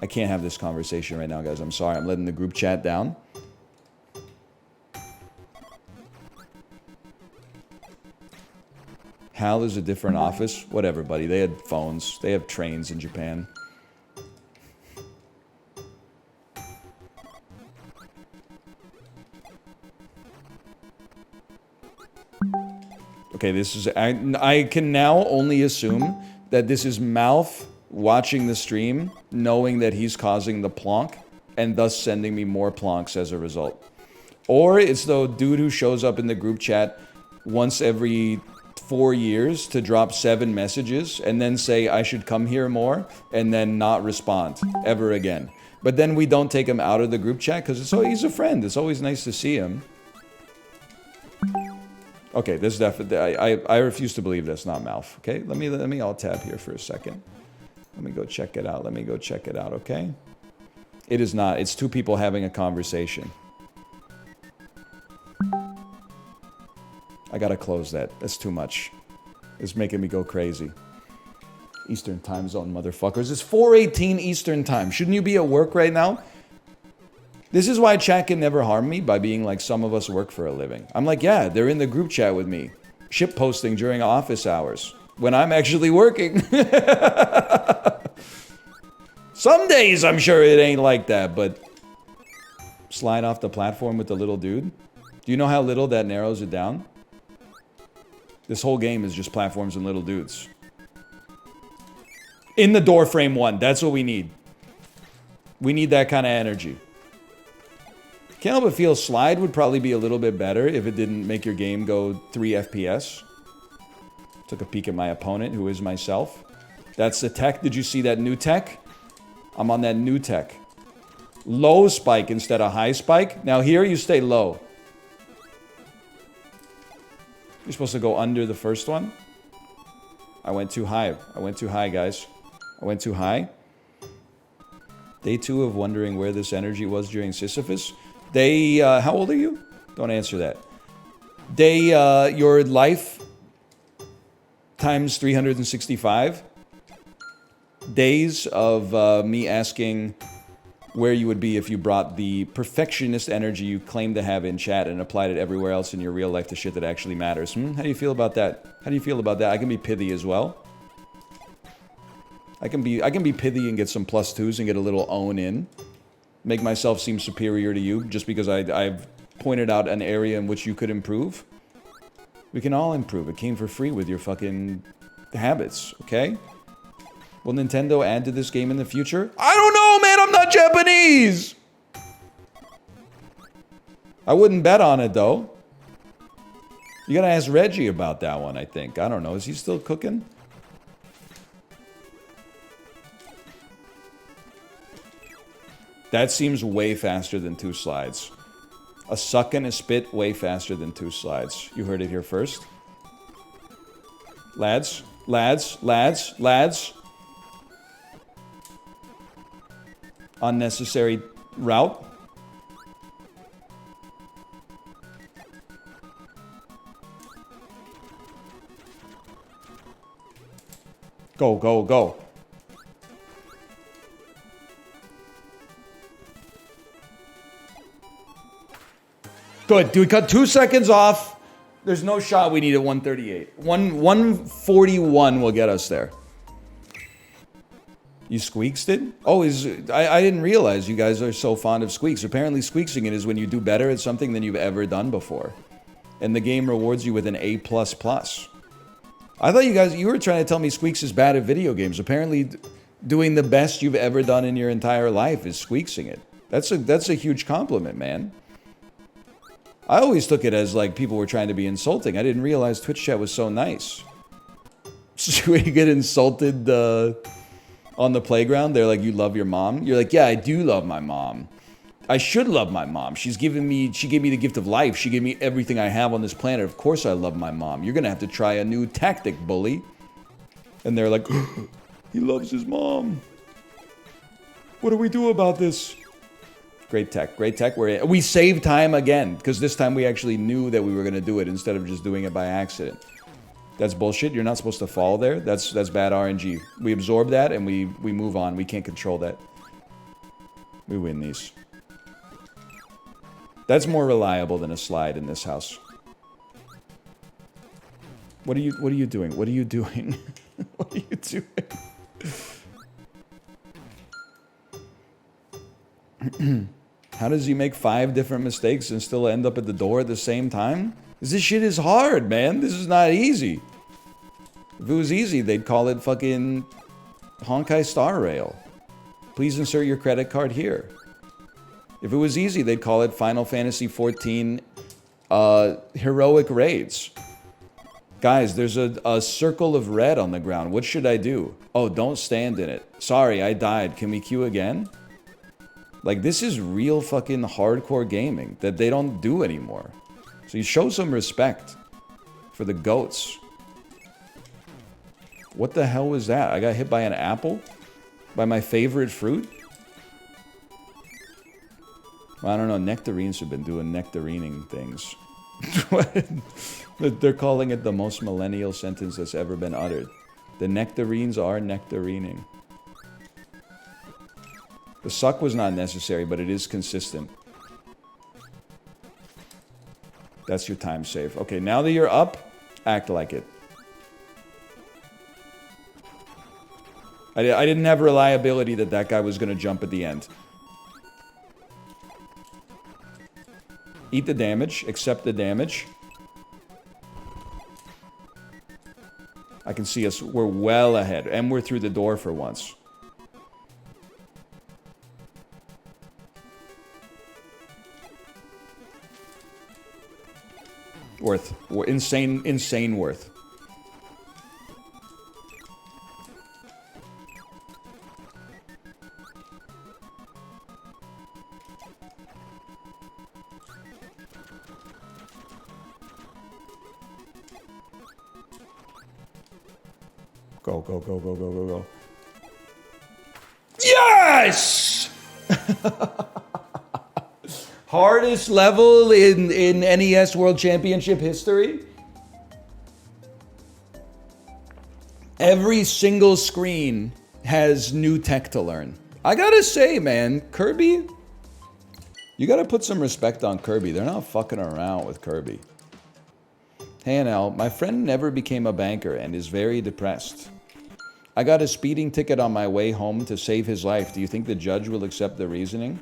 I can't have this conversation right now, guys. I'm sorry. I'm letting the group chat down. HAL is a different office. Whatever, buddy. They had phones. They have trains in Japan. Okay, this is... I can now only assume that this is Mouth watching the stream, knowing that he's causing the plonk, and thus sending me more plonks as a result. Or it's the dude who shows up in the group chat once every 4 years to drop 7 messages and then say I should come here more and then not respond ever again. But then we don't take him out of the group chat because he's a friend. It's always nice to see him. Okay, this definitely I refuse to believe that's not Mouth. Okay, let me alt tab here for a second. Let me go check it out. Let me go check it out. Okay, it is not. It's 2 people having a conversation. I gotta close that. That's too much. It's making me go crazy. Eastern time zone, motherfuckers. It's 4:18 Eastern time. Shouldn't you be at work right now? This is why chat can never harm me, by being like, some of us work for a living. I'm like, yeah, they're in the group chat with me. Ship posting during office hours. When I'm actually working. Some days I'm sure it ain't like that, but... Slide off the platform with the little dude? Do you know how little that narrows it down? This whole game is just platforms and little dudes. In the door frame 1, that's what we need. We need that kind of energy. Can't help but feel slide would probably be a little bit better if it didn't make your game go 3 FPS. Took a peek at my opponent, who is myself. That's the tech. Did you see that new tech? I'm on that new tech. Low spike instead of high spike. Now here you stay low. You're supposed to go under the first one. I went too high. I went too high, guys. I went too high. Day 2 of wondering where this energy was during Sisyphus. They, how old are you? Don't answer that. They, your life times 365 days of me asking where you would be if you brought the perfectionist energy you claim to have in chat and applied it everywhere else in your real life to shit that actually matters. How do you feel about that? How do you feel about that? I can be pithy as well. I can be pithy and get some +2s and get a little own in. Make myself seem superior to you just because I've pointed out an area in which you could improve. We can all improve. It came for free with your fucking habits, okay? Will Nintendo add to this game in the future? I don't know, man! I'm not Japanese! I wouldn't bet on it, though. You gotta ask Reggie about that one, I think. I don't know. Is he still cooking? That seems way faster than 2 slides. A suck and a spit way faster than 2 slides. You heard it here first. Lads, lads, lads, lads. Unnecessary route. Go, go, go. Good. Do we cut 2 seconds off? There's no shot we need at 138. 141 will get us there. You squeex'd it? Oh, I didn't realize you guys are so fond of squeaks. Apparently squeexing it is when you do better at something than you've ever done before. And the game rewards you with an A++. I thought you were trying to tell me squeaks is bad at video games. Apparently doing the best you've ever done in your entire life is squeexing it. That's a huge compliment, man. I always took it as like people were trying to be insulting. I didn't realize Twitch chat was so nice. So when you get insulted on the playground, they're like, you love your mom? You're like, yeah, I do love my mom. I should love my mom. She gave me the gift of life. She gave me everything I have on this planet. Of course I love my mom. You're gonna have to try a new tactic, bully. And they're like, he loves his mom. What do we do about this? Great tech, great tech. We saved time again, because this time we actually knew that we were going to do it instead of just doing it by accident. That's bullshit. You're not supposed to fall there. That's bad RNG. We absorb that and we move on. We can't control that. We win these. That's more reliable than a slide in this house. What are you doing? What are you doing? What are you doing? How does he make 5 different mistakes and still end up at the door at the same time? This shit is hard, man. This is not easy. If it was easy, they'd call it fucking Honkai Star Rail. Please insert your credit card here. If it was easy, they'd call it Final Fantasy XIV Heroic Raids. Guys, there's a circle of red on the ground. What should I do? Oh, don't stand in it. Sorry, I died. Can we queue again? Like, this is real fucking hardcore gaming that they don't do anymore. So you show some respect for the goats. What the hell was that? I got hit by an apple? By my favorite fruit? Well, I don't know. Nectarines have been doing nectarining things. They're calling it the most millennial sentence that's ever been uttered. The nectarines are nectarining. The suck was not necessary, but it is consistent. That's your time save. Okay, now that you're up, act like it. I didn't have reliability that that guy was going to jump at the end. Eat the damage. Accept the damage. I can see us. We're well ahead. And we're through the door for once. Worth. Insane worth. Go, go, go, go, go, go, go. Yes! Hardest level in NES World Championship history. Every single screen has new tech to learn. I gotta say, man, Kirby, you gotta put some respect on Kirby. They're not fucking around with Kirby. Hey, NL, my friend never became a banker and is very depressed. I got a speeding ticket on my way home to save his life. Do you think the judge will accept the reasoning?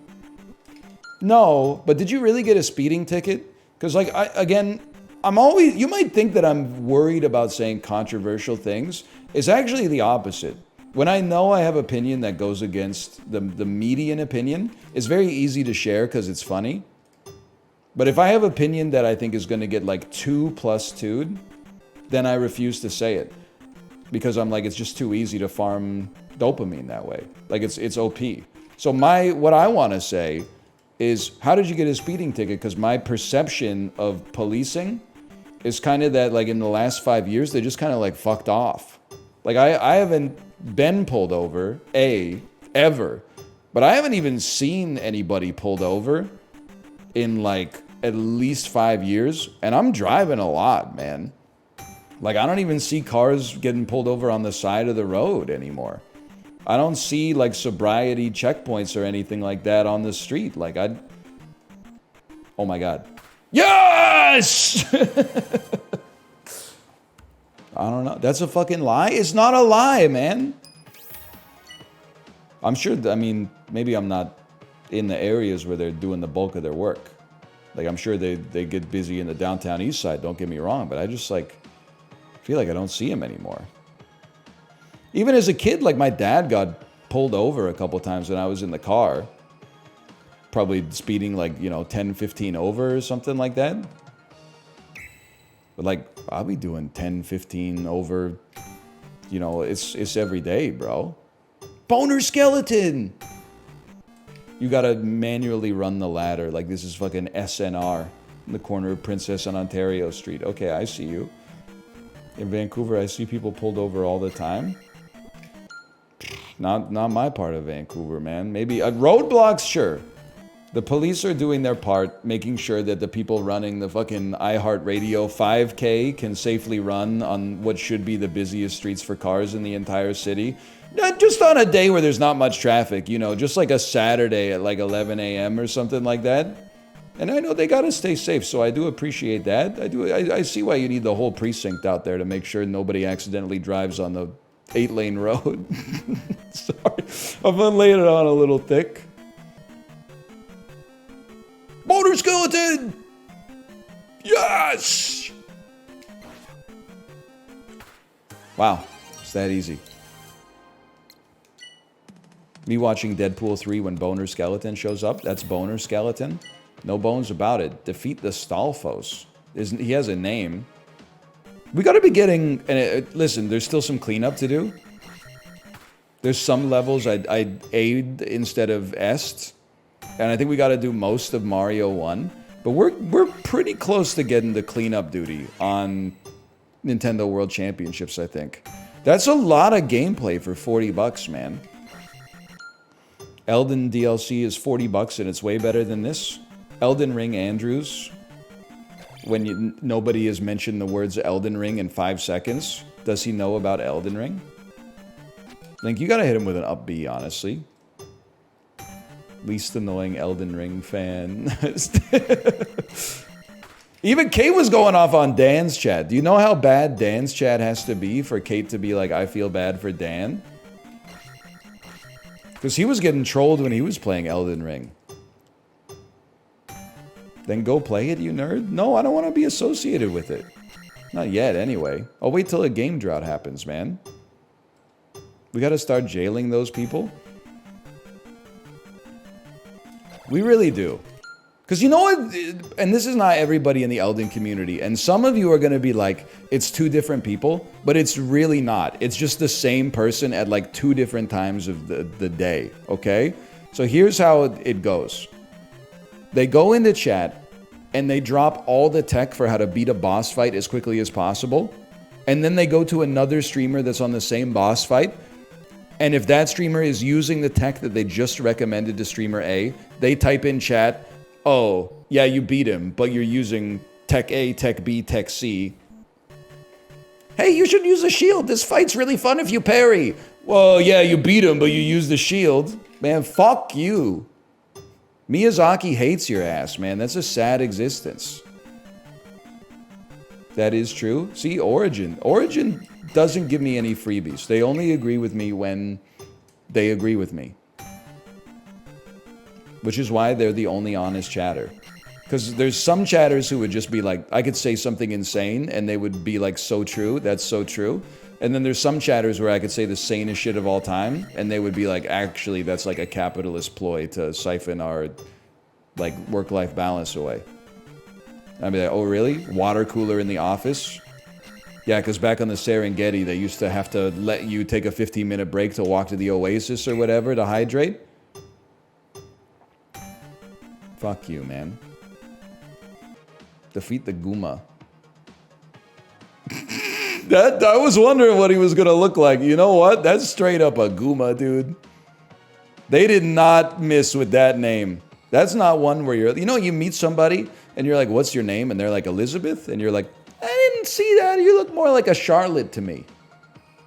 No, but did you really get a speeding ticket? Because, like, I'm always... You might think that I'm worried about saying controversial things. It's actually the opposite. When I know I have opinion that goes against the median opinion, it's very easy to share because it's funny. But if I have opinion that I think is going to get, like, 2 plus 2'd, then I refuse to say it. Because I'm like, it's just too easy to farm dopamine that way. Like, it's OP. So what I want to say is, how did you get a speeding ticket? Because my perception of policing is kind of that, like, in the last 5 years, they just kind of, like, fucked off. Like, I haven't been pulled over, ever. But I haven't even seen anybody pulled over in, like, at least 5 years. And I'm driving a lot, man. Like, I don't even see cars getting pulled over on the side of the road anymore. I don't see, like, sobriety checkpoints or anything like that on the street. Like, oh my God. Yes! I don't know. That's a fucking lie? It's not a lie, man. I'm sure, I mean, maybe I'm not in the areas where they're doing the bulk of their work. Like, I'm sure they get busy in the downtown east side, don't get me wrong. But I just, like, feel like I don't see them anymore. Even as a kid, like, my dad got pulled over a couple times when I was in the car. Probably speeding, like, 10, 15 over or something like that. But, like, I'll be doing 10, 15 over, it's every day, bro. Boner skeleton! You gotta manually run the ladder. Like, this is fucking SNR in the corner of Princess and Ontario Street. Okay, I see you. In Vancouver, I see people pulled over all the time. Not my part of Vancouver, man. Maybe roadblocks, sure. The police are doing their part, making sure that the people running the fucking iHeartRadio 5K can safely run on what should be the busiest streets for cars in the entire city. Just on a day where there's not much traffic, just like a Saturday at like 11 a.m. or something like that. And I know they gotta stay safe, so I do appreciate that. I see why you need the whole precinct out there to make sure nobody accidentally drives on the 8-lane road. Sorry, I'm gonna lay it on a little thick. Motor skeleton! Yes! Wow, it's that easy. Me watching Deadpool 3 when Boner Skeleton shows up, that's Boner Skeleton. No bones about it. Defeat the Stalfos. He has a name. We gotta be getting... listen, there's still some cleanup to do. There's some levels I'd aid instead of est. And I think we gotta do most of Mario 1. But we're pretty close to getting the cleanup duty on Nintendo World Championships, I think. That's a lot of gameplay for 40 bucks, man. Elden DLC is 40 bucks and it's way better than this. Elden Ring Andrews, when nobody has mentioned the words Elden Ring in 5 seconds, does he know about Elden Ring? Like, you gotta hit him with an up B, honestly. Least annoying Elden Ring fan. Even Kate was going off on Dan's chat. Do you know how bad Dan's chat has to be for Kate to be like, I feel bad for Dan? Because he was getting trolled when he was playing Elden Ring. Then go play it, you nerd? No, I don't want to be associated with it. Not yet, anyway. I'll wait till a game drought happens, man. We gotta start jailing those people. We really do. Because you know what? And this is not everybody in the Elden community. And some of you are going to be like, it's 2 different people. But it's really not. It's just the same person at like 2 different times of the day. Okay? So here's how it goes. They go into chat and they drop all the tech for how to beat a boss fight as quickly as possible. And then they go to another streamer that's on the same boss fight. And if that streamer is using the tech that they just recommended to streamer A, they type in chat, oh, yeah, you beat him, but you're using tech A, tech B, tech C. Hey, you should use a shield. This fight's really fun if you parry. Well, yeah, you beat him, but you use the shield. Man, fuck you. Miyazaki hates your ass, man. That's a sad existence. That is true. See, Origin. Origin doesn't give me any freebies. They only agree with me when they agree with me. Which is why they're the only honest chatter. Because there's some chatters who would just be like, I could say something insane, and they would be like, so true, that's so true. And then there's some chatters where I could say the sanest shit of all time, and they would be like, actually, that's like a capitalist ploy to siphon our, like, work-life balance away. I'd be like, oh, really? Water cooler in the office? Yeah, because back on the Serengeti, they used to have to let you take a 15-minute break to walk to the oasis or whatever to hydrate. Fuck you, man. Defeat the Guma. I was wondering what he was gonna look like. You know what? That's straight up a Guma, dude. They did not miss with that name. That's not one where you're... You know, you meet somebody, and you're like, what's your name? And they're like, Elizabeth? And you're like, I didn't see that. You look more like a Charlotte to me.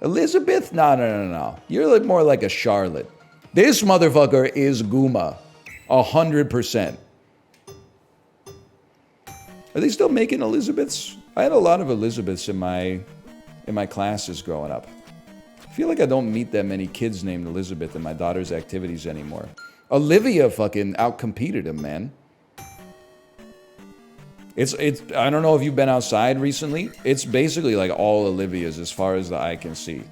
Elizabeth? No. You look more like a Charlotte. This motherfucker is Guma. 100%. Are they still making Elizabeths? I had a lot of Elizabeths in my classes growing up. I feel like I don't meet that many kids named Elizabeth in my daughter's activities anymore. Olivia fucking outcompeted him, man. It's I don't know if you've been outside recently. It's basically like all Olivias as far as the eye can see.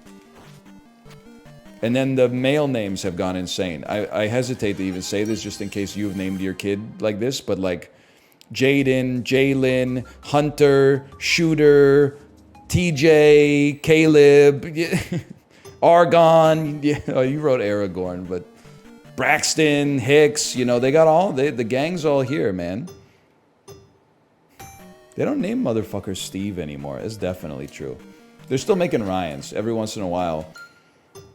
And then the male names have gone insane. I hesitate to even say this just in case you've named your kid like this, but like Jaden, Jalen, Hunter, Shooter, TJ, Caleb, Argon. Yeah, oh, you wrote Aragorn, but Braxton, Hicks, you know, they got all, the gang's all here, man. They don't name motherfuckers Steve anymore. It's definitely true. They're still making Ryans. Every once in a while,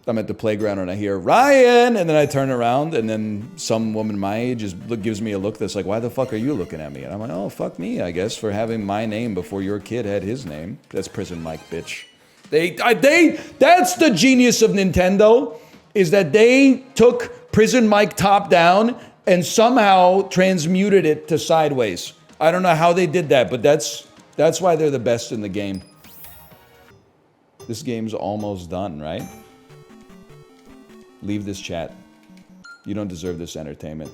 I'm at the playground and I hear, Ryan! And then I turn around and then some woman my age gives me a look that's like, why the fuck are you looking at me? And I'm like, oh, fuck me, I guess, for having my name before your kid had his name. That's Prison Mike, bitch. That's the genius of Nintendo, is that they took Prison Mike top down and somehow transmuted it to sideways. I don't know how they did that, but that's why they're the best in the game. This game's almost done, right? Leave this chat. You don't deserve this entertainment.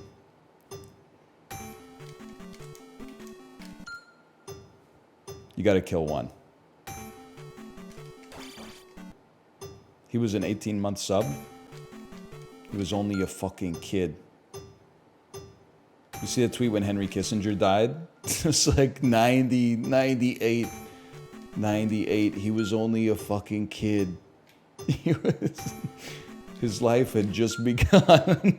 You gotta kill one. He was an 18-month sub. He was only a fucking kid. You see the tweet when Henry Kissinger died? It's like 90, 98, 98. He was only a fucking kid. His life had just begun.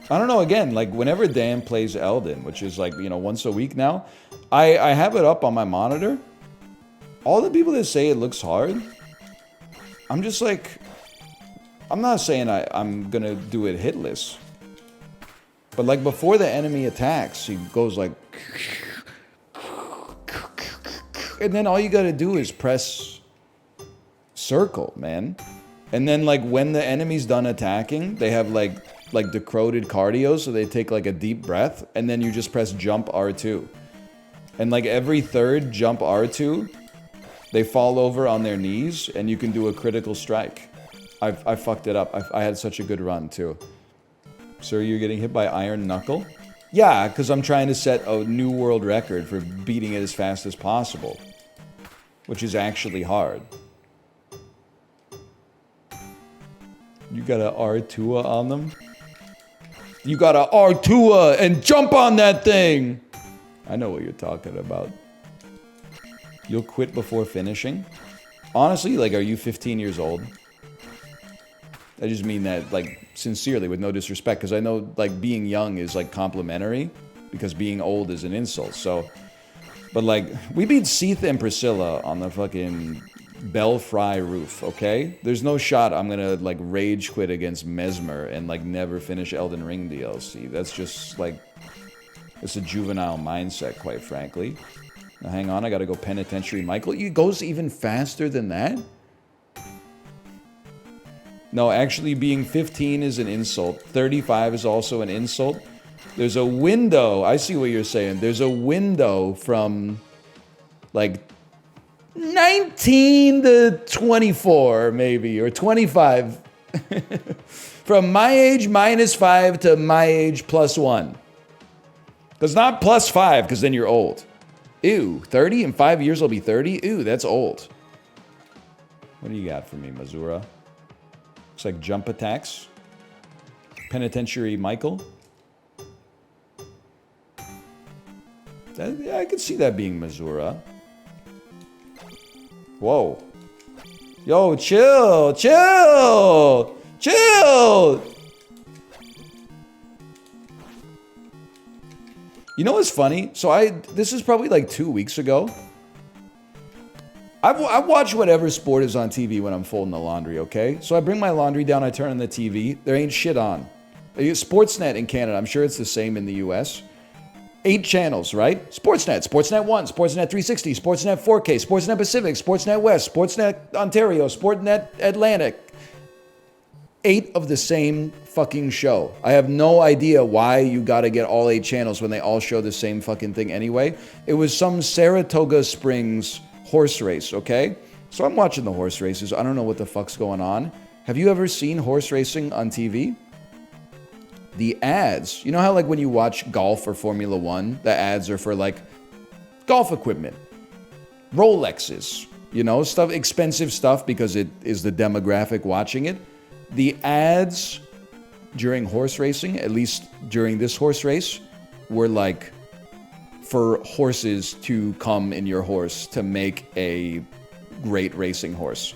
I don't know, again, like whenever Dan plays Elden, which is like, you know, once a week now, I have it up on my monitor. All the people that say it looks hard, I'm just like, I'm not saying I'm gonna do it hitless. But like before the enemy attacks, he goes like, and then all you gotta do is press circle, man. And then like when the enemy's done attacking, they have like decroded cardio, so they take like a deep breath, and then you just press jump R2. And like every third jump R2, they fall over on their knees, and you can do a critical strike. I fucked it up. I had such a good run too. Sir, you're getting hit by Iron Knuckle? Yeah, because I'm trying to set a new world record for beating it as fast as possible. Which is actually hard. You got a R2 on them? You got a R2 and jump on that thing! I know what you're talking about. You'll quit before finishing? Honestly, like, are you 15 years old? I just mean that, like, sincerely, with no disrespect, because I know, like, being young is, like, complimentary, because being old is an insult, so... But, like, we beat Seath and Priscilla on the fucking Belfry roof, okay? There's no shot I'm gonna, like, rage quit against Mesmer and, like, never finish Elden Ring DLC. That's just, like... It's a juvenile mindset, quite frankly. Now, hang on, I gotta go Penitentiary Michael. It goes even faster than that? No, actually being 15 is an insult. 35 is also an insult. There's a window. I see what you're saying. There's a window from like 19 to 24 maybe, or 25. From my age -5 to my age +1. Because not +5, because then you're old. Ew, 30? In 5 years I'll be 30? Ew, that's old. What do you got for me, Mazura? Looks like jump attacks. Penitentiary Michael. Yeah, I could see that being Mazura. Whoa. Yo, chill, chill, chill. You know what's funny? So this is probably like 2 weeks ago. I watch whatever sport is on TV when I'm folding the laundry, okay? So I bring my laundry down, I turn on the TV. There ain't shit on. Sportsnet in Canada, I'm sure it's the same in the US. 8 channels, right? Sportsnet, Sportsnet 1, Sportsnet 360, Sportsnet 4K, Sportsnet Pacific, Sportsnet West, Sportsnet Ontario, Sportsnet Atlantic. 8 of the same fucking show. I have no idea why you gotta get all 8 channels when they all show the same fucking thing anyway. It was some Saratoga Springs horse race, okay? So I'm watching the horse races. I don't know what the fuck's going on. Have you ever seen horse racing on TV? The ads, you know how like when you watch golf or Formula 1, the ads are for like golf equipment, Rolexes, you know, stuff, expensive stuff because it is the demographic watching it. The ads during horse racing, at least during this horse race, were like for horses to come in your horse to make a great racing horse.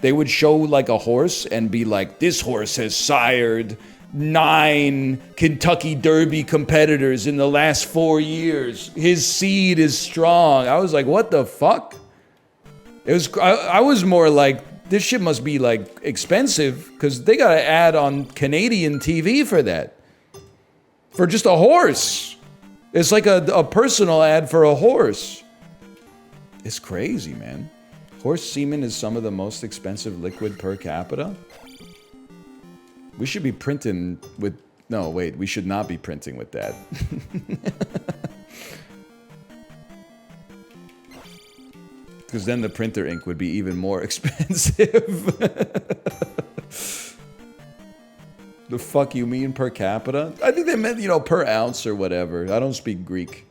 They would show like a horse and be like, this horse has sired 9 Kentucky Derby competitors in the last 4 years. His seed is strong. I was like, what the fuck? It was. I was more like, this shit must be like expensive because they got to ad on Canadian TV for that. For just a horse. It's like a personal ad for a horse. It's crazy, man. Horse semen is some of the most expensive liquid per capita. We should be printing with... No, wait. We should not be printing with that. Because then the printer ink would be even more expensive. The fuck you mean per capita? I think they meant, you know, per ounce or whatever. I don't speak Greek.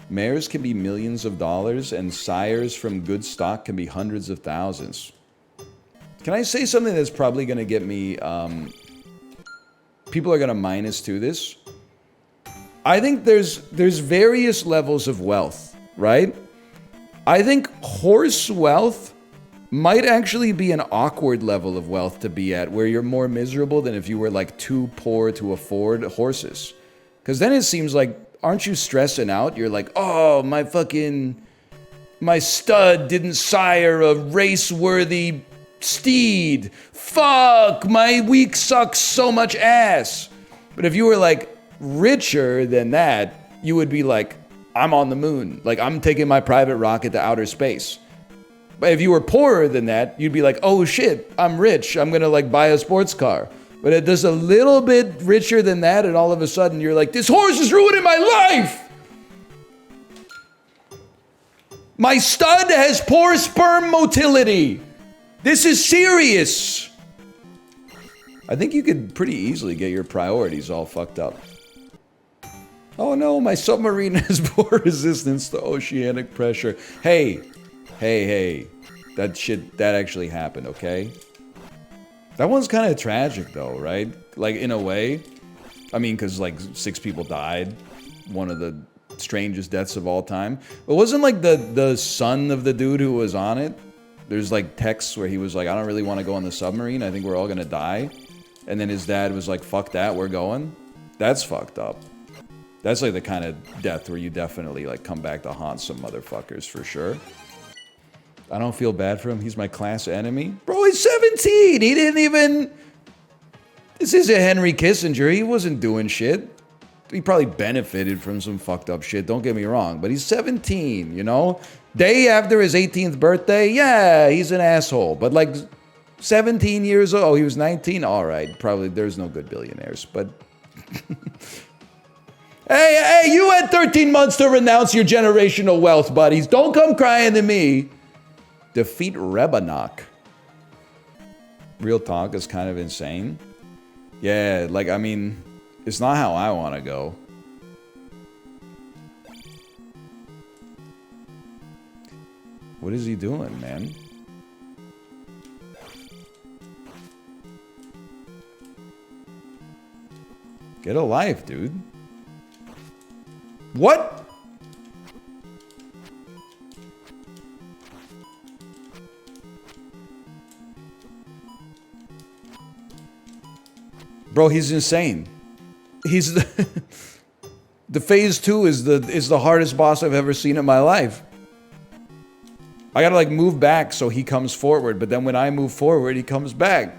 Mares can be millions of dollars, and sires from good stock can be hundreds of thousands. Can I say something that's probably going to get me... people are going to -2 this. I think there's various levels of wealth, right? I think horse wealth might actually be an awkward level of wealth to be at, where you're more miserable than if you were like too poor to afford horses. Because then it seems like, aren't you stressing out? You're like, oh, my stud didn't sire a race-worthy steed. Fuck, my week sucks so much ass. But if you were like richer than that, you would be like, I'm on the moon. Like, I'm taking my private rocket to outer space. But if you were poorer than that, you'd be like, oh shit, I'm rich. I'm gonna like buy a sports car. But it does a little bit richer than that, and all of a sudden you're like, this horse is ruining my life! My stud has poor sperm motility. This is serious. I think you could pretty easily get your priorities all fucked up. Oh no, my submarine has poor resistance to oceanic pressure. Hey. That actually happened, okay? That one's kind of tragic though, right? Like, in a way. I mean, because like 6 people died. One of the strangest deaths of all time. But wasn't like the son of the dude who was on it? There's like texts where he was like, I don't really want to go on the submarine. I think we're all gonna die. And then his dad was like, fuck that, we're going. That's fucked up. That's like the kind of death where you definitely like come back to haunt some motherfuckers for sure. I don't feel bad for him. He's my class enemy. Bro, he's 17. He didn't even... This isn't Henry Kissinger. He wasn't doing shit. He probably benefited from some fucked up shit. Don't get me wrong. But he's 17, you know? Day after his 18th birthday, yeah, he's an asshole. But like 17 years old. Oh, he was 19? All right. Probably there's no good billionaires. But... Hey, you had 13 months to renounce your generational wealth, buddies. Don't come crying to me. Defeat Rebanok. Real talk is kind of insane. Yeah, like, I mean, it's not how I want to go. What is he doing, man? Get a life, dude. What? Bro, he's insane. He's the phase 2 is the hardest boss I've ever seen in my life. I gotta like move back so he comes forward, but then when I move forward, he comes back.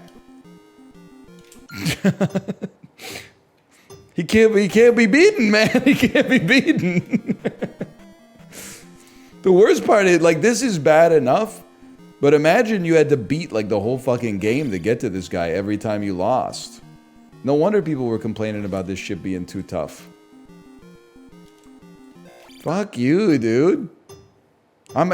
He can't be beaten, man. He can't be beaten. The worst part is, like, this is bad enough, but imagine you had to beat, like, the whole fucking game to get to this guy every time you lost. No wonder people were complaining about this shit being too tough. Fuck you, dude.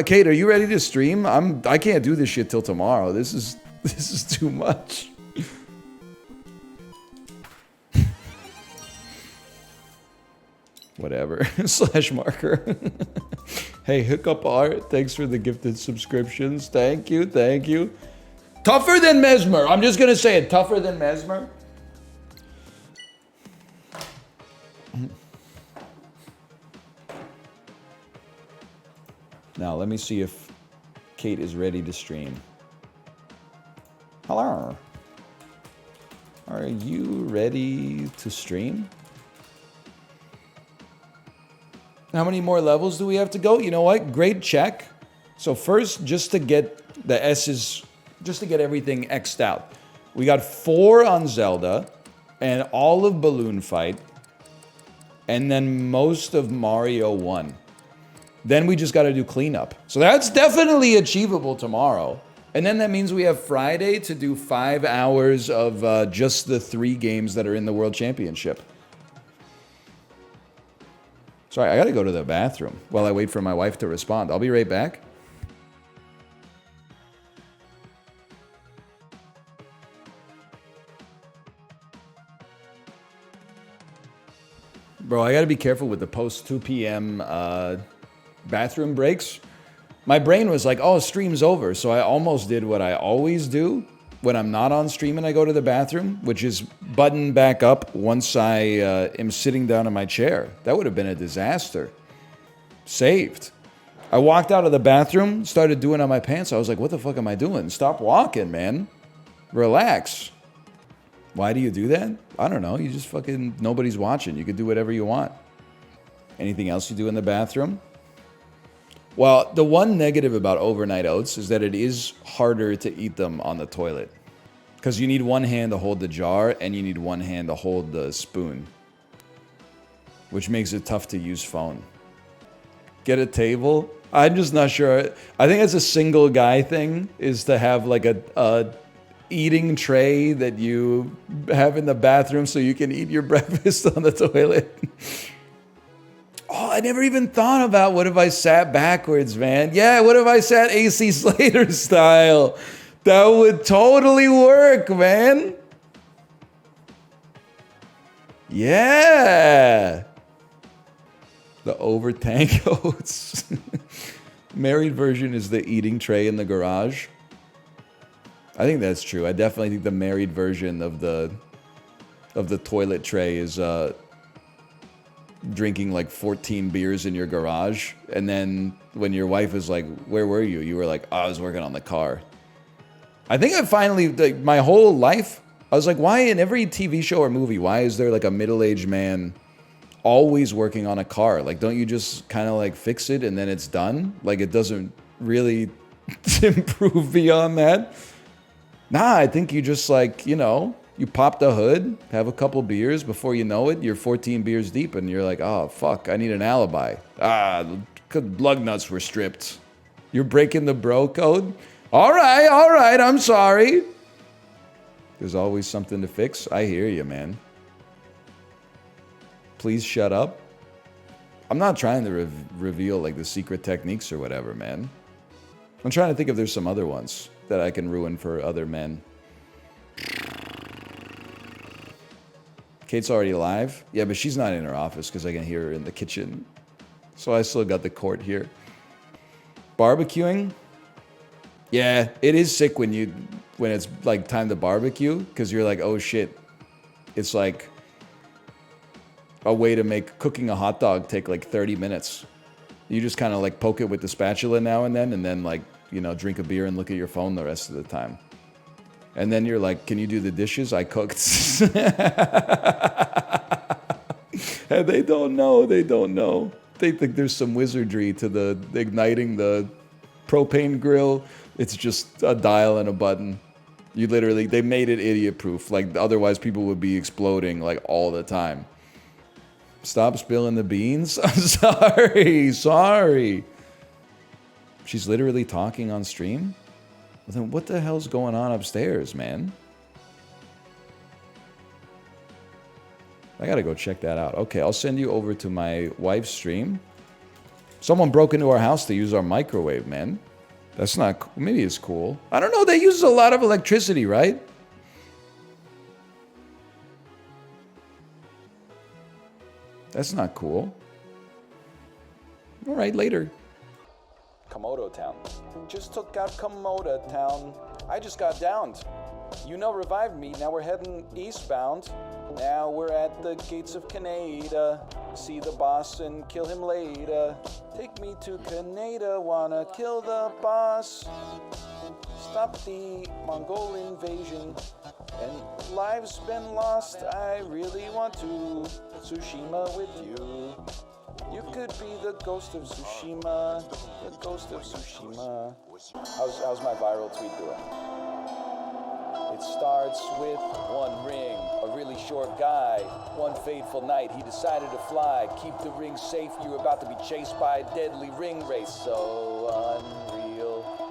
Kate, are you ready to stream? I can't do this shit till tomorrow. This is too much. Whatever. Slash marker. Hey, Hookup Art, thanks for the gifted subscriptions. Thank you, thank you. Tougher than Mesmer. I'm just gonna say it. Tougher than Mesmer. Now, let me see if Kate is ready to stream. Hello. Are you ready to stream? How many more levels do we have to go? You know what? Great check. So first, just to get the S's, just to get everything X'd out. We got 4 on Zelda, and all of Balloon Fight, and then most of Mario 1. Then we just got to do cleanup. So that's definitely achievable tomorrow. And then that means we have Friday to do 5 hours of just the 3 games that are in the World Championship. Sorry, I gotta go to the bathroom while I wait for my wife to respond. I'll be right back. Bro, I gotta be careful with the post 2 p.m. Bathroom breaks. My brain was like, oh, stream's over. So I almost did what I always do when I'm not on stream and I go to the bathroom, which is button back up once I am sitting down in my chair. That would have been a disaster. Saved. I walked out of the bathroom, started doing on my pants. I was like, what the fuck am I doing? Stop walking, man. Relax. Why do you do that? I don't know. You just fucking, nobody's watching. You can do whatever you want. Anything else you do in the bathroom? Well, the one negative about overnight oats is that it is harder to eat them on the toilet. Because you need one hand to hold the jar and you need one hand to hold the spoon. Which makes it tough to use phone. Get a table? I'm just not sure. I think it's a single guy thing, is to have like a eating tray that you have in the bathroom so you can eat your breakfast on the toilet. Oh, I never even thought about what if I sat backwards, man. Yeah, what if I sat AC Slater style? That would totally work, man. Yeah. The overtank oats. Married version is the eating tray in the garage. I think that's true. I definitely think the married version of the toilet tray is drinking like 14 beers in your garage, and then when your wife is like, where were you? You were like, oh, I was working on the car. I think I finally, like, my whole life, I was like, why in every TV show or movie, why is there like a middle-aged man always working on a car? Like, don't you just kind of like fix it and then it's done? Like, it doesn't really improve beyond that. Nah, I think you just like, you know, you pop the hood, have a couple beers, before you know it, you're 14 beers deep and you're like, oh, fuck, I need an alibi. Ah, lug nuts were stripped. You're breaking the bro code? All right, I'm sorry. There's always something to fix. I hear you, man. Please shut up. I'm not trying to reveal like the secret techniques or whatever, man. I'm trying to think if there's some other ones that I can ruin for other men. Kate's already live? Yeah, but she's not in her office because I can hear her in the kitchen. So I still got the court here. Barbecuing? Yeah, it is sick when it's like time to barbecue, because you're like, oh shit. It's like a way to make cooking a hot dog take like 30 minutes. You just kind of like poke it with the spatula now and then like, you know, drink a beer and look at your phone the rest of the time. And then you're like, can you do the dishes? I cooked. And they don't know. They think there's some wizardry to the igniting the propane grill. It's just a dial and a button. You literally, they made it idiot proof. Like, otherwise people would be exploding like all the time. Stop spilling the beans. I'm sorry. She's literally talking on stream? Well, then what the hell's going on upstairs, man? I gotta go check that out. Okay, I'll send you over to my wife's stream. Someone broke into our house to use our microwave, man. That's not cool. Maybe it's cool. I don't know, they use a lot of electricity, right? That's not cool. All right, later. Komodo Town. Just took out Komodo Town. I just got downed. You know, revived me. Now we're heading eastbound. Now we're at the gates of Canada. See the boss and kill him later. Take me to Canada. Wanna kill the boss. Stop the Mongol invasion. And lives been lost. I really want to Tsushima with you. You could be the ghost of Tsushima. The ghost of Tsushima. How's my viral tweet doing? It starts with one ring, a really short guy. One fateful night, he decided to fly. Keep the ring safe, you're about to be chased by a deadly ring race. So